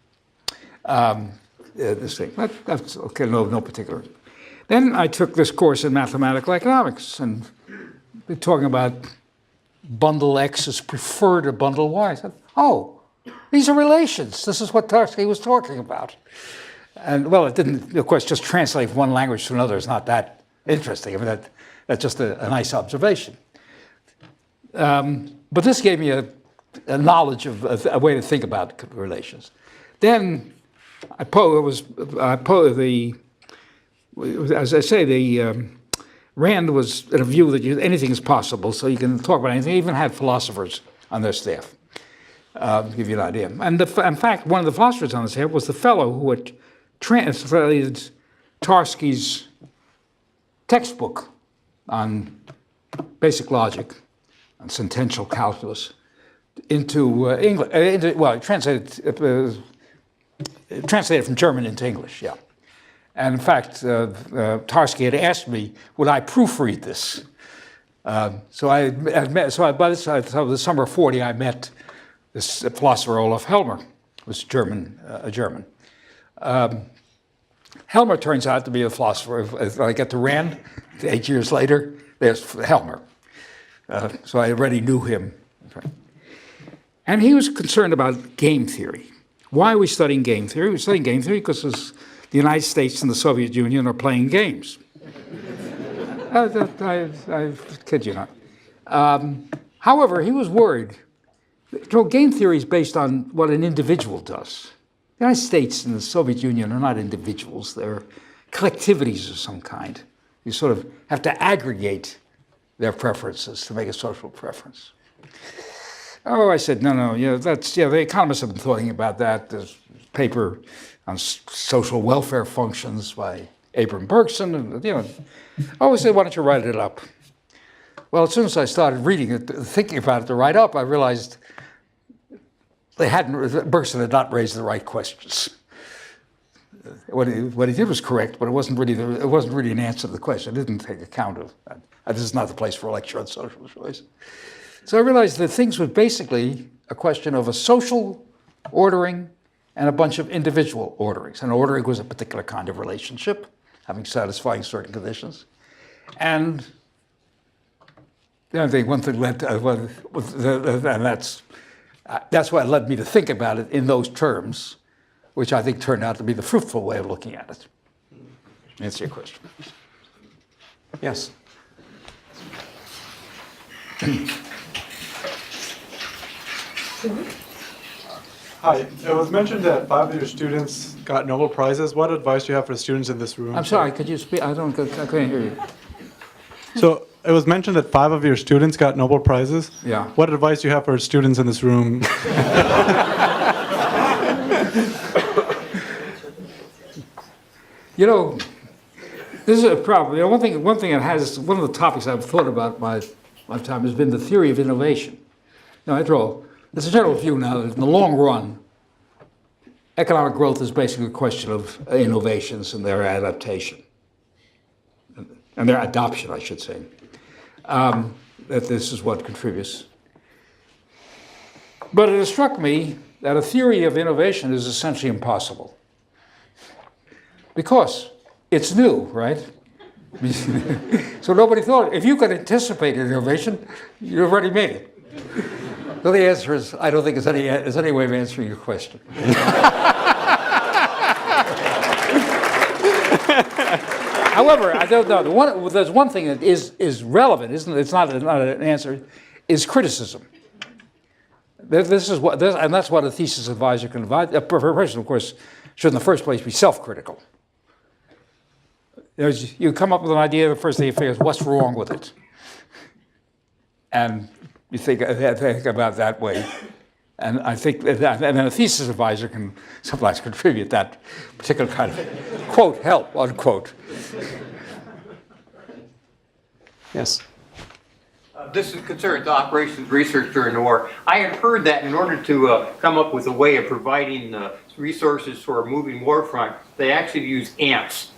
This thing, that's okay, no particular. Then I took this course in mathematical economics, and we're talking about bundle X is preferred to bundle Y. I said, oh, these are relations. This is what Tarski was talking about. And well, it didn't, of course, just translate from one language to another is not that interesting. I mean, that's just a nice observation. But this gave me a knowledge of a way to think about relations. Then as I say, Rand was in a view that anything is possible, so you can talk about anything. He even had philosophers on their staff, to give you an idea. And in fact, one of the philosophers on the staff was the fellow who had translated Tarski's textbook on basic logic, on sentential calculus, into English. Translated from German into English, yeah. And in fact, Tarski had asked me, would I proofread this? By the summer of '40, I met this philosopher Olaf Helmer, who was a German. Helmer turns out to be a philosopher. When I get to Rand, 8 years later, there's Helmer. So I already knew him. And he was concerned about game theory. Why are we studying game theory? We're studying game theory because the United States and the Soviet Union are playing games. I kid you not. However, he was worried. Game theory is based on what an individual does. The United States and the Soviet Union are not individuals. They're collectivities of some kind. You sort of have to aggregate their preferences to make a social preference. Oh, I said, no, the economists have been talking about that. There's a paper on social welfare functions by Abram Bergson, and I said, why don't you write it up? Well, as soon as I started reading it, thinking about it to write up, I realized Bergson had not raised the right questions. What he did was correct, but it wasn't really an answer to the question. It didn't take account of that. This is not the place for a lecture on social choice. So I realized that things were basically a question of a social ordering and a bunch of individual orderings. And ordering was a particular kind of relationship, satisfying certain conditions. And I think one thing led to, and that's what led me to think about it in those terms, which I think turned out to be the fruitful way of looking at it. Answer your question. Yes. Hi. It was mentioned that 5 of your students got Nobel Prizes. What advice do you have for the students in this room? I'm sorry, could you speak? I couldn't hear you. So it was mentioned that 5 of your students got Nobel Prizes. Yeah. What advice do you have for students in this room? This is a problem. One thing one of the topics I've thought about in my lifetime has been the theory of innovation. Now, after all, there's a general view now that in the long run, economic growth is basically a question of innovations and their adaptation, and their adoption, I should say. That this is what contributes. But it has struck me that a theory of innovation is essentially impossible. Because it's new, right? So nobody thought, if you could anticipate innovation, you already made it. So the answer is, I don't think there's any way of answering your question. However, I don't know. There's one thing that is relevant, isn't it? It's not an answer, is criticism. And that's what a thesis advisor can advise. A person, of course, should in the first place be self-critical. You come up with an idea, the first thing you figure is, what's wrong with it? And you think about it that way. And I think and then a thesis advisor can sometimes contribute that particular kind of, quote, help, unquote. Yes. This concerns operations research during the war. I had heard that in order to come up with a way of providing resources for a moving war front, they actually use ants.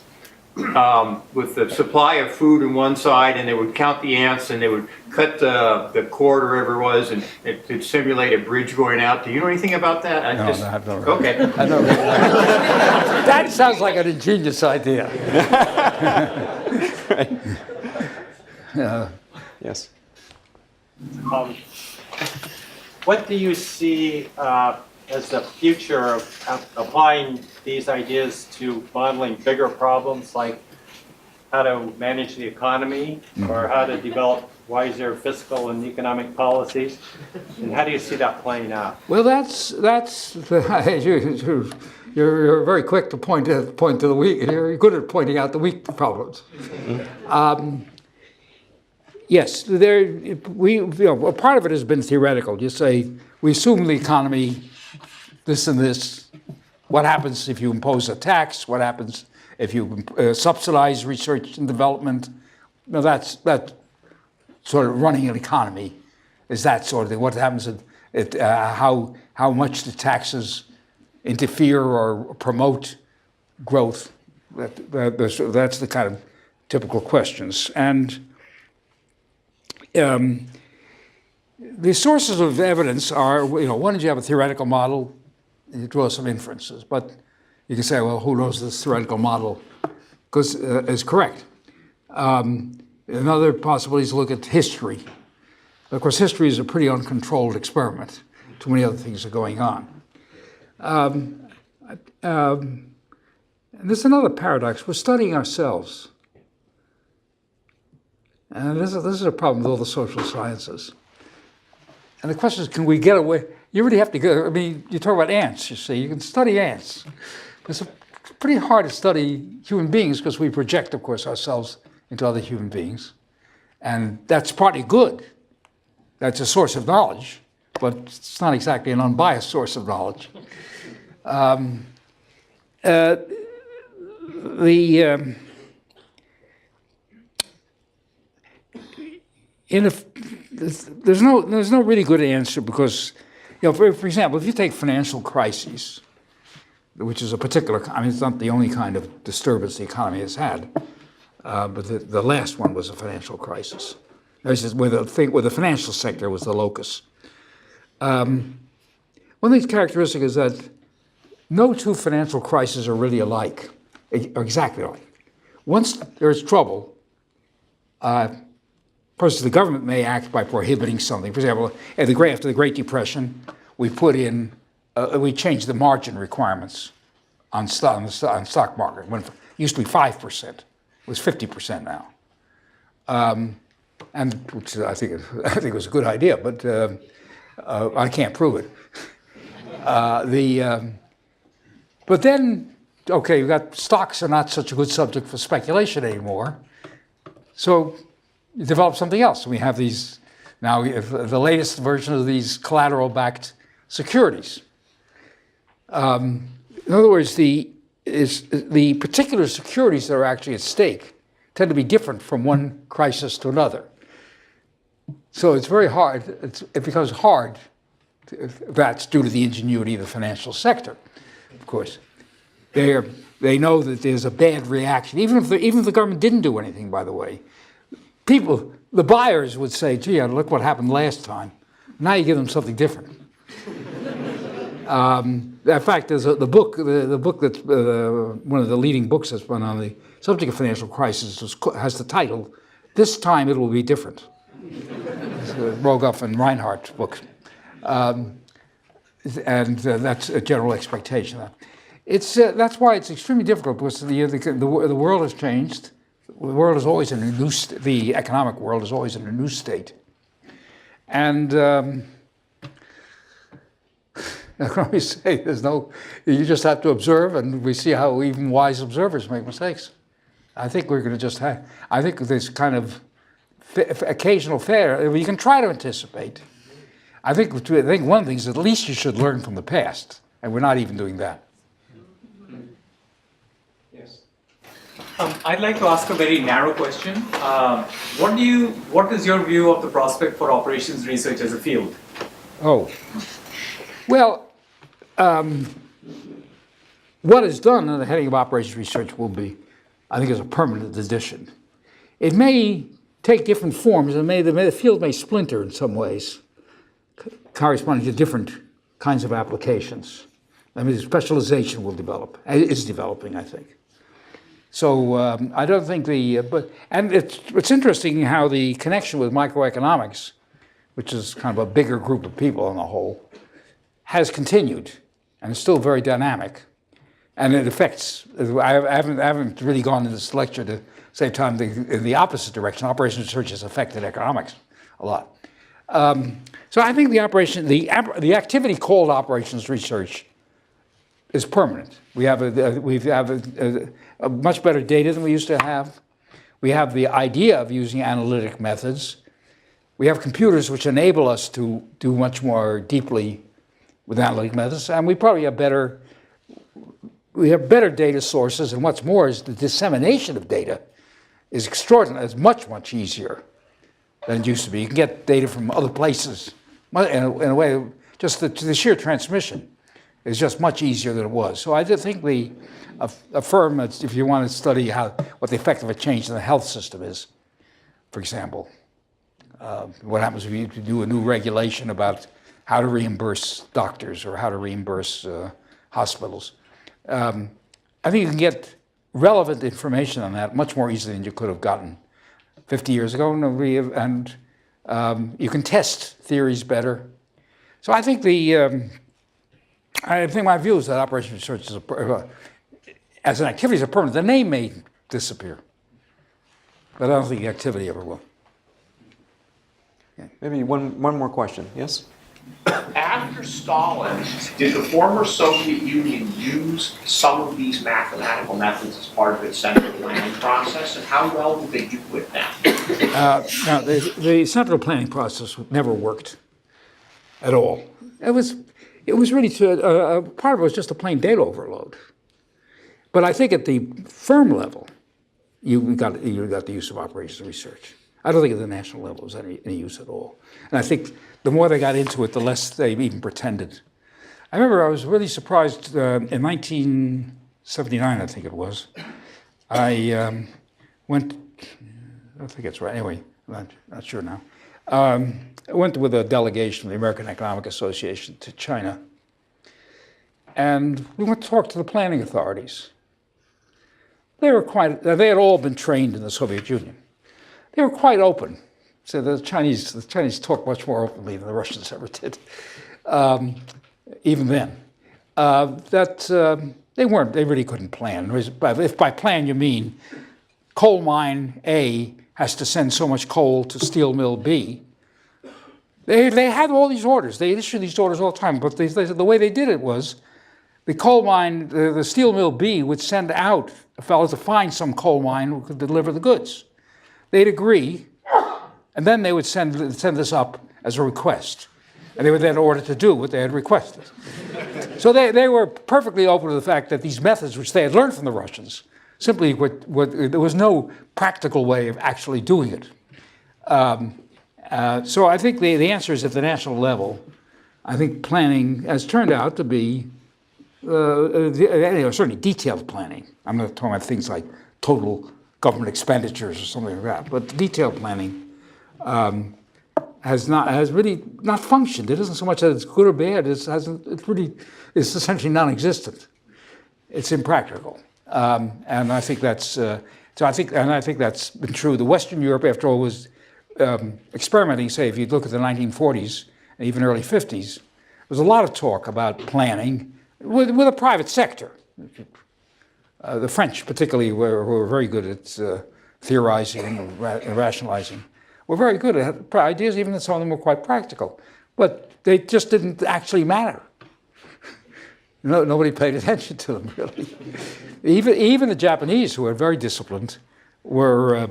With the supply of food on one side, and they would count the ants, and they would cut the cord or whatever it was, and it could simulate a bridge going out. Do you know anything about that? No, I've never. Okay. I've never. That sounds like an ingenious idea. Yes. What do you see as the future of applying these ideas to modeling bigger problems like how to manage the economy or how to develop wiser fiscal and economic policies? And how do you see that playing out? Well, you're very quick to point to the weak. You're good at pointing out the weak problems. Yes, a part of it has been theoretical. You say we assume the economy, this and this. What happens if you impose a tax? What happens if you subsidize research and development? Now that's sort of running an economy. Is that sort of thing? What happens? How much the taxes interfere or promote growth? That's the kind of typical questions. And the sources of evidence are, one is you have a theoretical model, you draw some inferences, but you can say, well, who knows this theoretical model is correct. Another possibility is to look at history. Of course, history is a pretty uncontrolled experiment. Too many other things are going on. And there's another paradox. We're studying ourselves. And this is a problem with all the social sciences. And the question is, can we get away? You really have to go. I mean, you talk about ants, you see. You can study ants. It's pretty hard to study human beings because we project, of course, ourselves into other human beings. And that's partly good. That's a source of knowledge, but it's not exactly an unbiased source of knowledge. There's no really good answer because, for example, if you take financial crises, which is a particular, I mean, it's not the only kind of disturbance the economy has had, but the last one was a financial crisis. This is where the financial sector was the locus. One of these characteristics is that no two financial crises are really alike, or exactly alike. Once there's trouble, first the government may act by prohibiting something. For example, after the Great Depression, we changed the margin requirements on stock market. It used to be 5%, it was 50% now. And which I think was a good idea, but I can't prove it. But then, okay, you've got stocks are not such a good subject for speculation anymore, so you develop something else. We have these now. The latest version of these collateral-backed securities. In other words, the particular securities that are actually at stake tend to be different from one crisis to another. So it's very hard. It becomes hard. That's due to the ingenuity of the financial sector, of course. They know that there's a bad reaction, even if the government didn't do anything. By the way, the buyers would say, "Gee, look what happened last time." Now you give them something different. In fact, there's the book that's one of the leading books that's been on the subject of financial crisis has the title, "This Time It Will Be Different." It's Rogoff and Reinhardt's book. And that's a general expectation. That's why it's extremely difficult because the world has changed. The world is always in a new the economic world is always in a new state. And I can always say you just have to observe, and we see how even wise observers make mistakes. I think we're going to I think this kind of occasional failure, you can try to anticipate. I think one thing is at least you should learn from the past, and we're not even doing that. Yes. I'd like to ask a very narrow question. What is your view of the prospect for operations research as a field? Oh, well, what is done in the heading of operations research will be, I think, is a permanent addition. It may take different forms, and the field may splinter in some ways, corresponding to different kinds of applications. I mean, specialization will develop. It's developing, I think. So I don't think it's interesting how the connection with microeconomics, which is kind of a bigger group of people on the whole, has continued and is still very dynamic. And it affects, I haven't really gone in this lecture to save time in the opposite direction. Operations research has affected economics a lot. So I think the activity called operations research is permanent. We have a much better data than we used to have. We have the idea of using analytic methods. We have computers which enable us to do much more deeply with analytic methods, and we probably have better data sources. And what's more is the dissemination of data is extraordinary. It's much easier than it used to be. You can get data from other places. In a way, just the sheer transmission is just much easier than it was. So I do think a firm, if you want to study what the effect of a change in the health system is, for example, what happens if you do a new regulation about how to reimburse doctors or how to reimburse hospitals. I think you can get relevant information on that much more easily than you could have gotten 50 years ago, and you can test theories better. So I think I think my view is that operations research is as an activity is a permanent. The name may disappear, but I don't think the activity ever will. Maybe one more question. Yes? After Stalin, did the former Soviet Union use some of these mathematical methods as part of its central planning process, and how well did they do with them? Now, the central planning process never worked at all. It was really part of it was just a plain data overload. But I think at the firm level, you got the use of operations research. I don't think at the national level was any use at all. And I think the more they got into it, the less they even pretended. I remember I was really surprised in 1979, I think it was. I went, I don't think it's right, anyway, I'm not sure now. I went with a delegation of the American Economic Association to China. And we went to talk to the planning authorities. They had all been trained in the Soviet Union. They were quite open. So the Chinese talked much more openly than the Russians ever did, even then. They really couldn't plan. If by plan you mean coal mine A has to send so much coal to steel mill B, they had all these orders. They issued these orders all the time, but the way they did it was the coal mine, the steel mill B would send out a fellow to find some coal mine who could deliver the goods. They'd agree, and then they would send this up as a request. And they were then ordered to do what they had requested. So they were perfectly open to the fact that these methods, which they had learned from the Russians, simply there was no practical way of actually doing it. So I think the answer is at the national level. I think planning has turned out to be certainly detailed planning. I'm not talking about things like total government expenditures or something like that, but detailed planning has really not functioned. It isn't so much that it's good or bad. It's essentially non-existent. It's impractical, and I think that's I think that's been true. The Western Europe, after all, was experimenting. Say, if you look at the 1940s and even early 50s, there was a lot of talk about planning with a private sector. The French, particularly, were very good at theorizing and rationalizing. Were very good at ideas, even though some of them were quite practical. But they just didn't actually matter. Nobody paid attention to them, really. Even the Japanese, who were very disciplined, were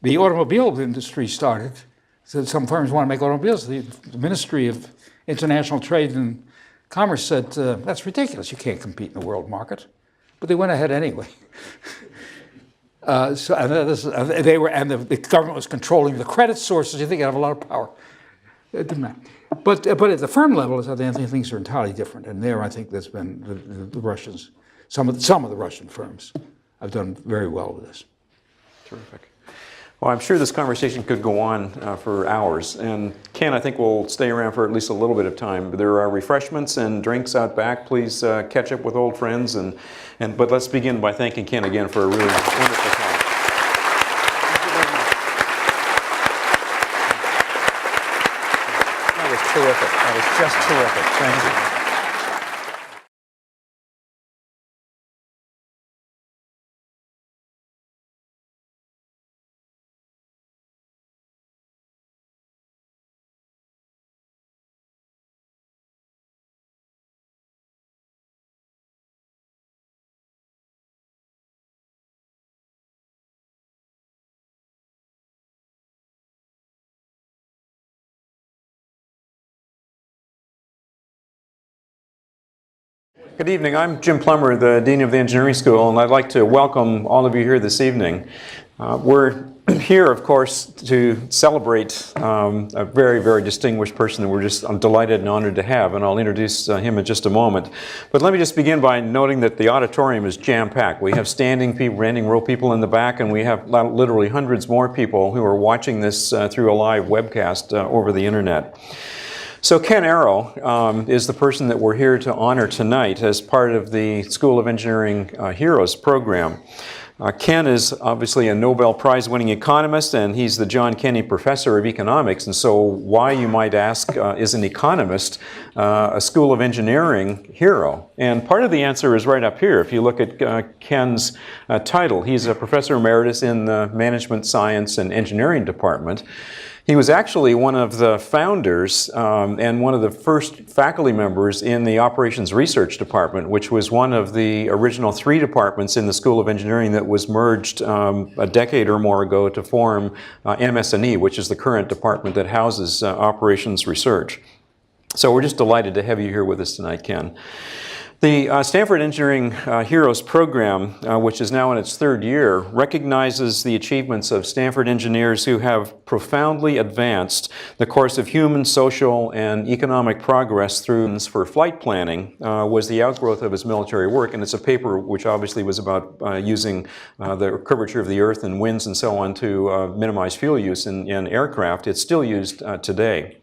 the automobile industry started. So some firms want to make automobiles. The Ministry of International Trade and Commerce said, that's ridiculous. You can't compete in the world market. But they went ahead anyway. The government was controlling the credit sources. You think you have a lot of power. It didn't matter. But at the firm level, I think things are entirely different. And there, I think there's been the Russians, some of the Russian firms have done very well with this. Terrific. Well, I'm sure this conversation could go on for hours. And Ken, I think we'll stay around for at least a little bit of time. There are refreshments and drinks out back. Please catch up with old friends. But let's begin by thanking Ken again for a really wonderful talk. Thank you very much. That was terrific. That was just terrific. Thank you. Good evening. I'm Jim Plummer, the Dean of the Engineering School, and I'd like to welcome all of you here this evening. We're here, of course, to celebrate a very, very distinguished person that I'm delighted and honored to have, and I'll introduce him in just a moment. But let me just begin by noting that the auditorium is jam-packed. We have standing row people in the back, and we have literally hundreds more people who are watching this through a live webcast over the internet. So Ken Arrow is the person that we're here to honor tonight as part of the School of Engineering Heroes program. Ken is obviously a Nobel Prize-winning economist, and he's the John Kennedy Professor of Economics. And so why, you might ask, is an economist a School of Engineering hero? And part of the answer is right up here. If you look at Ken's title, he's a Professor Emeritus in the Management Science and Engineering Department. He was actually one of the founders and one of the first faculty members in the Operations Research Department, which was one of the original 3 departments in the School of Engineering that was merged a decade or more ago to form MS&E, which is the current department that houses Operations Research. So we're just delighted to have you here with us tonight, Ken. The Stanford Engineering Heroes program, which is now in its 3rd year, recognizes the achievements of Stanford engineers who have profoundly advanced the course of human, social, and economic progress through for flight planning was the outgrowth of his military work, and it's a paper which obviously was about using the curvature of the Earth and winds and so on to minimize fuel use in aircraft. It's still used today.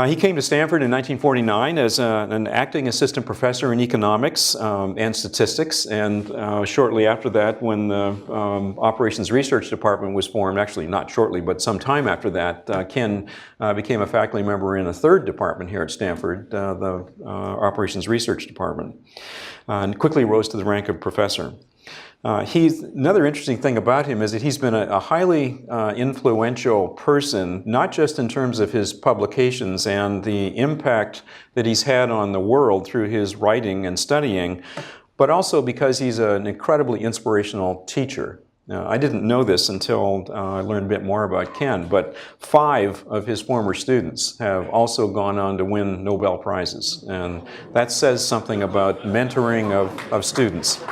He came to Stanford in 1949 as an acting assistant professor in economics and statistics, and shortly after that, when the Operations Research Department was formed, actually not shortly, but some time after that, Ken became a faculty member in a 3rd department here at Stanford, the Operations Research Department, and quickly rose to the rank of professor. Another interesting thing about him is that he's been a highly influential person, not just in terms of his publications and the impact that he's had on the world through his writing and studying, but also because he's an incredibly inspirational teacher. I didn't know this until I learned a bit more about Ken, but 5 of his former students have also gone on to win Nobel Prizes, and that says something about mentoring of students.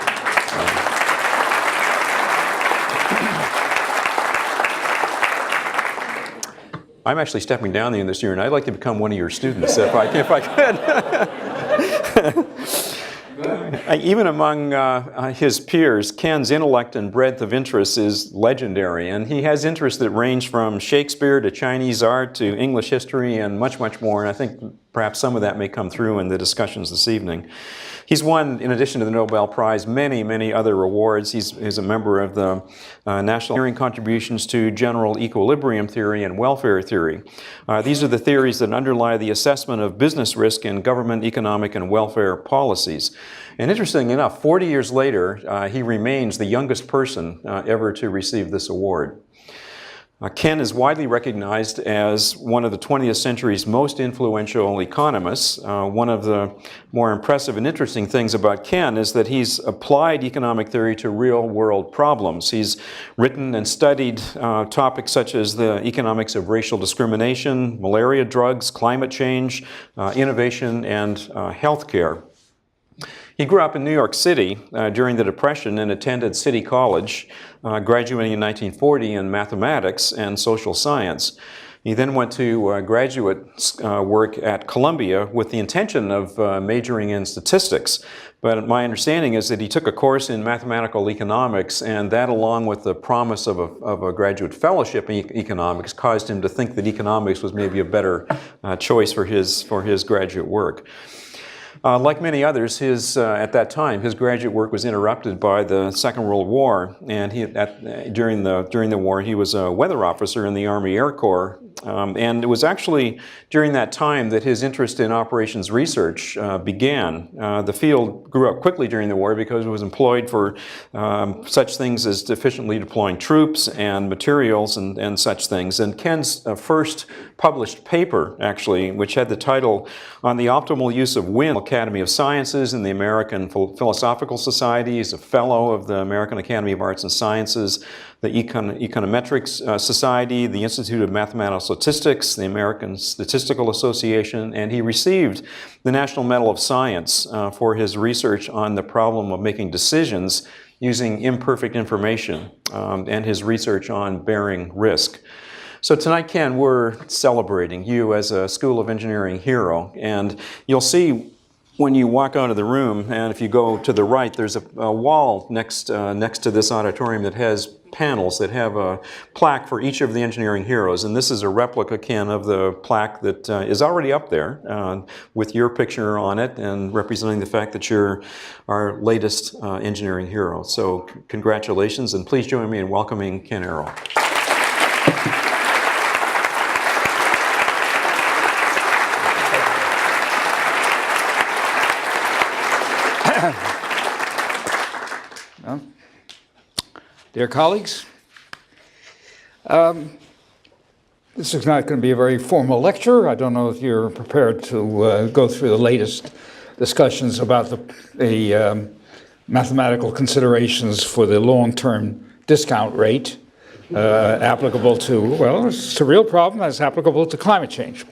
I'm actually stepping down the end of this year, and I'd like to become one of your students if I could. Even among his peers, Ken's intellect and breadth of interest is legendary, and he has interests that range from Shakespeare to Chinese art to English history and much, much more, and I think perhaps some of that may come through in the discussions this evening. He's won, in addition to the Nobel Prize, many, many other awards. He's a member of the National Engineering Contributions to General Equilibrium Theory and Welfare Theory. These are the theories that underlie the assessment of business risk in government, economic, and welfare policies. And interestingly enough, 40 years later, he remains the youngest person ever to receive this award. Ken is widely recognized as one of the 20th century's most influential economists. One of the more impressive and interesting things about Ken is that he's applied economic theory to real-world problems. He's written and studied topics such as the economics of racial discrimination, malaria drugs, climate change, innovation, and healthcare. He grew up in New York City during the Depression and attended City College, graduating in 1940 in mathematics and social science. He then went to graduate work at Columbia with the intention of majoring in statistics. But my understanding is that he took a course in mathematical economics, and that, along with the promise of a graduate fellowship in economics, caused him to think that economics was maybe a better choice for his graduate work. Like many others, at that time, his graduate work was interrupted by the Second World War, and during the war, he was a weather officer in the Army Air Corps. And it was actually during that time that his interest in operations research began. The field grew up quickly during the war because it was employed for such things as efficiently deploying troops and materials and such things. And Ken's first published paper, actually, which had the title On the Optimal Use of Wind, Academy of Sciences and the American Philosophical Society. He's a fellow of the American Academy of Arts and Sciences, the Econometrics Society, the Institute of Mathematical Statistics, the American Statistical Association, and he received the National Medal of Science for his research on the problem of making decisions using imperfect information and his research on bearing risk. So tonight, Ken, we're celebrating you as a School of Engineering hero, and you'll see when you walk out of the room, and if you go to the right, there's a wall next to this auditorium that has panels that have a plaque for each of the engineering heroes, and this is a replica, Ken, of the plaque that is already up there with your picture on it and representing the fact that you're our latest engineering hero. So congratulations, and please join me in welcoming Ken Arrow. Dear colleagues, this is not going to be a very formal lecture. I don't know if you're prepared to go through the latest discussions about the mathematical considerations for the long-term discount rate applicable to, well, it's a real problem that's applicable to climate change.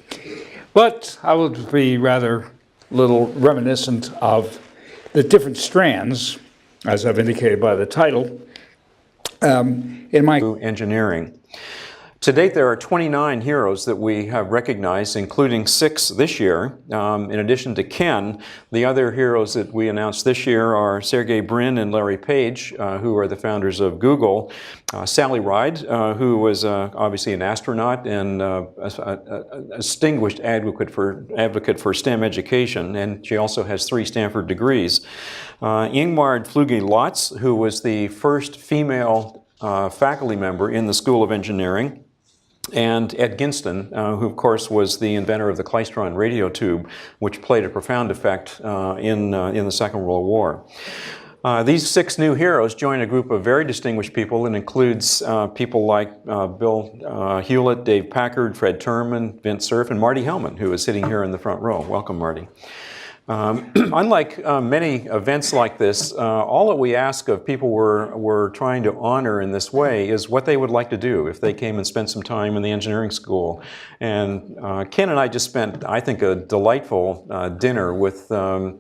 But I would be rather little reminiscent of the different strands, as I've indicated by the title, in my engineering. To date, there are 29 heroes that we have recognized, including 6 this year. In addition to Ken, the other heroes that we announced this year are Sergey Brin and Larry Page, who are the founders of Google. Sally Ride, who was obviously an astronaut and a distinguished advocate for STEM education, and she also has 3 Stanford degrees. Ingmard Fluge-Lotz, who was the first female faculty member in the School of Engineering, and Ed Ginston, who of course was the inventor of the Klystron radio tube, which played a profound effect in the Second World War. These 6 new heroes join a group of very distinguished people and includes people like Bill Hewlett, Dave Packard, Fred Terman, Vince Cerf, and Marty Hellman, who is sitting here in the front row. Welcome, Marty. Unlike many events like this, all that we ask of people we're trying to honor in this way is what they would like to do if they came and spent some time in the engineering school. And Ken and I just spent, I think, a delightful dinner with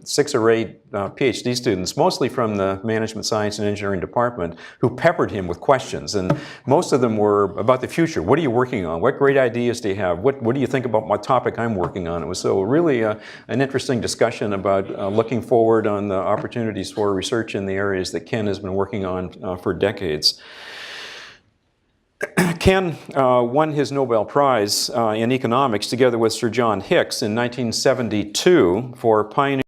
6 or 8 PhD students, mostly from the Management Science and Engineering department, who peppered him with questions. And most of them were about the future. What are you working on? What great ideas do you have? What do you think about my topic I'm working on? It was so really an interesting discussion about looking forward on the opportunities for research in the areas that Ken has been working on for decades. Ken won his Nobel Prize in economics together with Sir John Hicks in 1972 for pioneering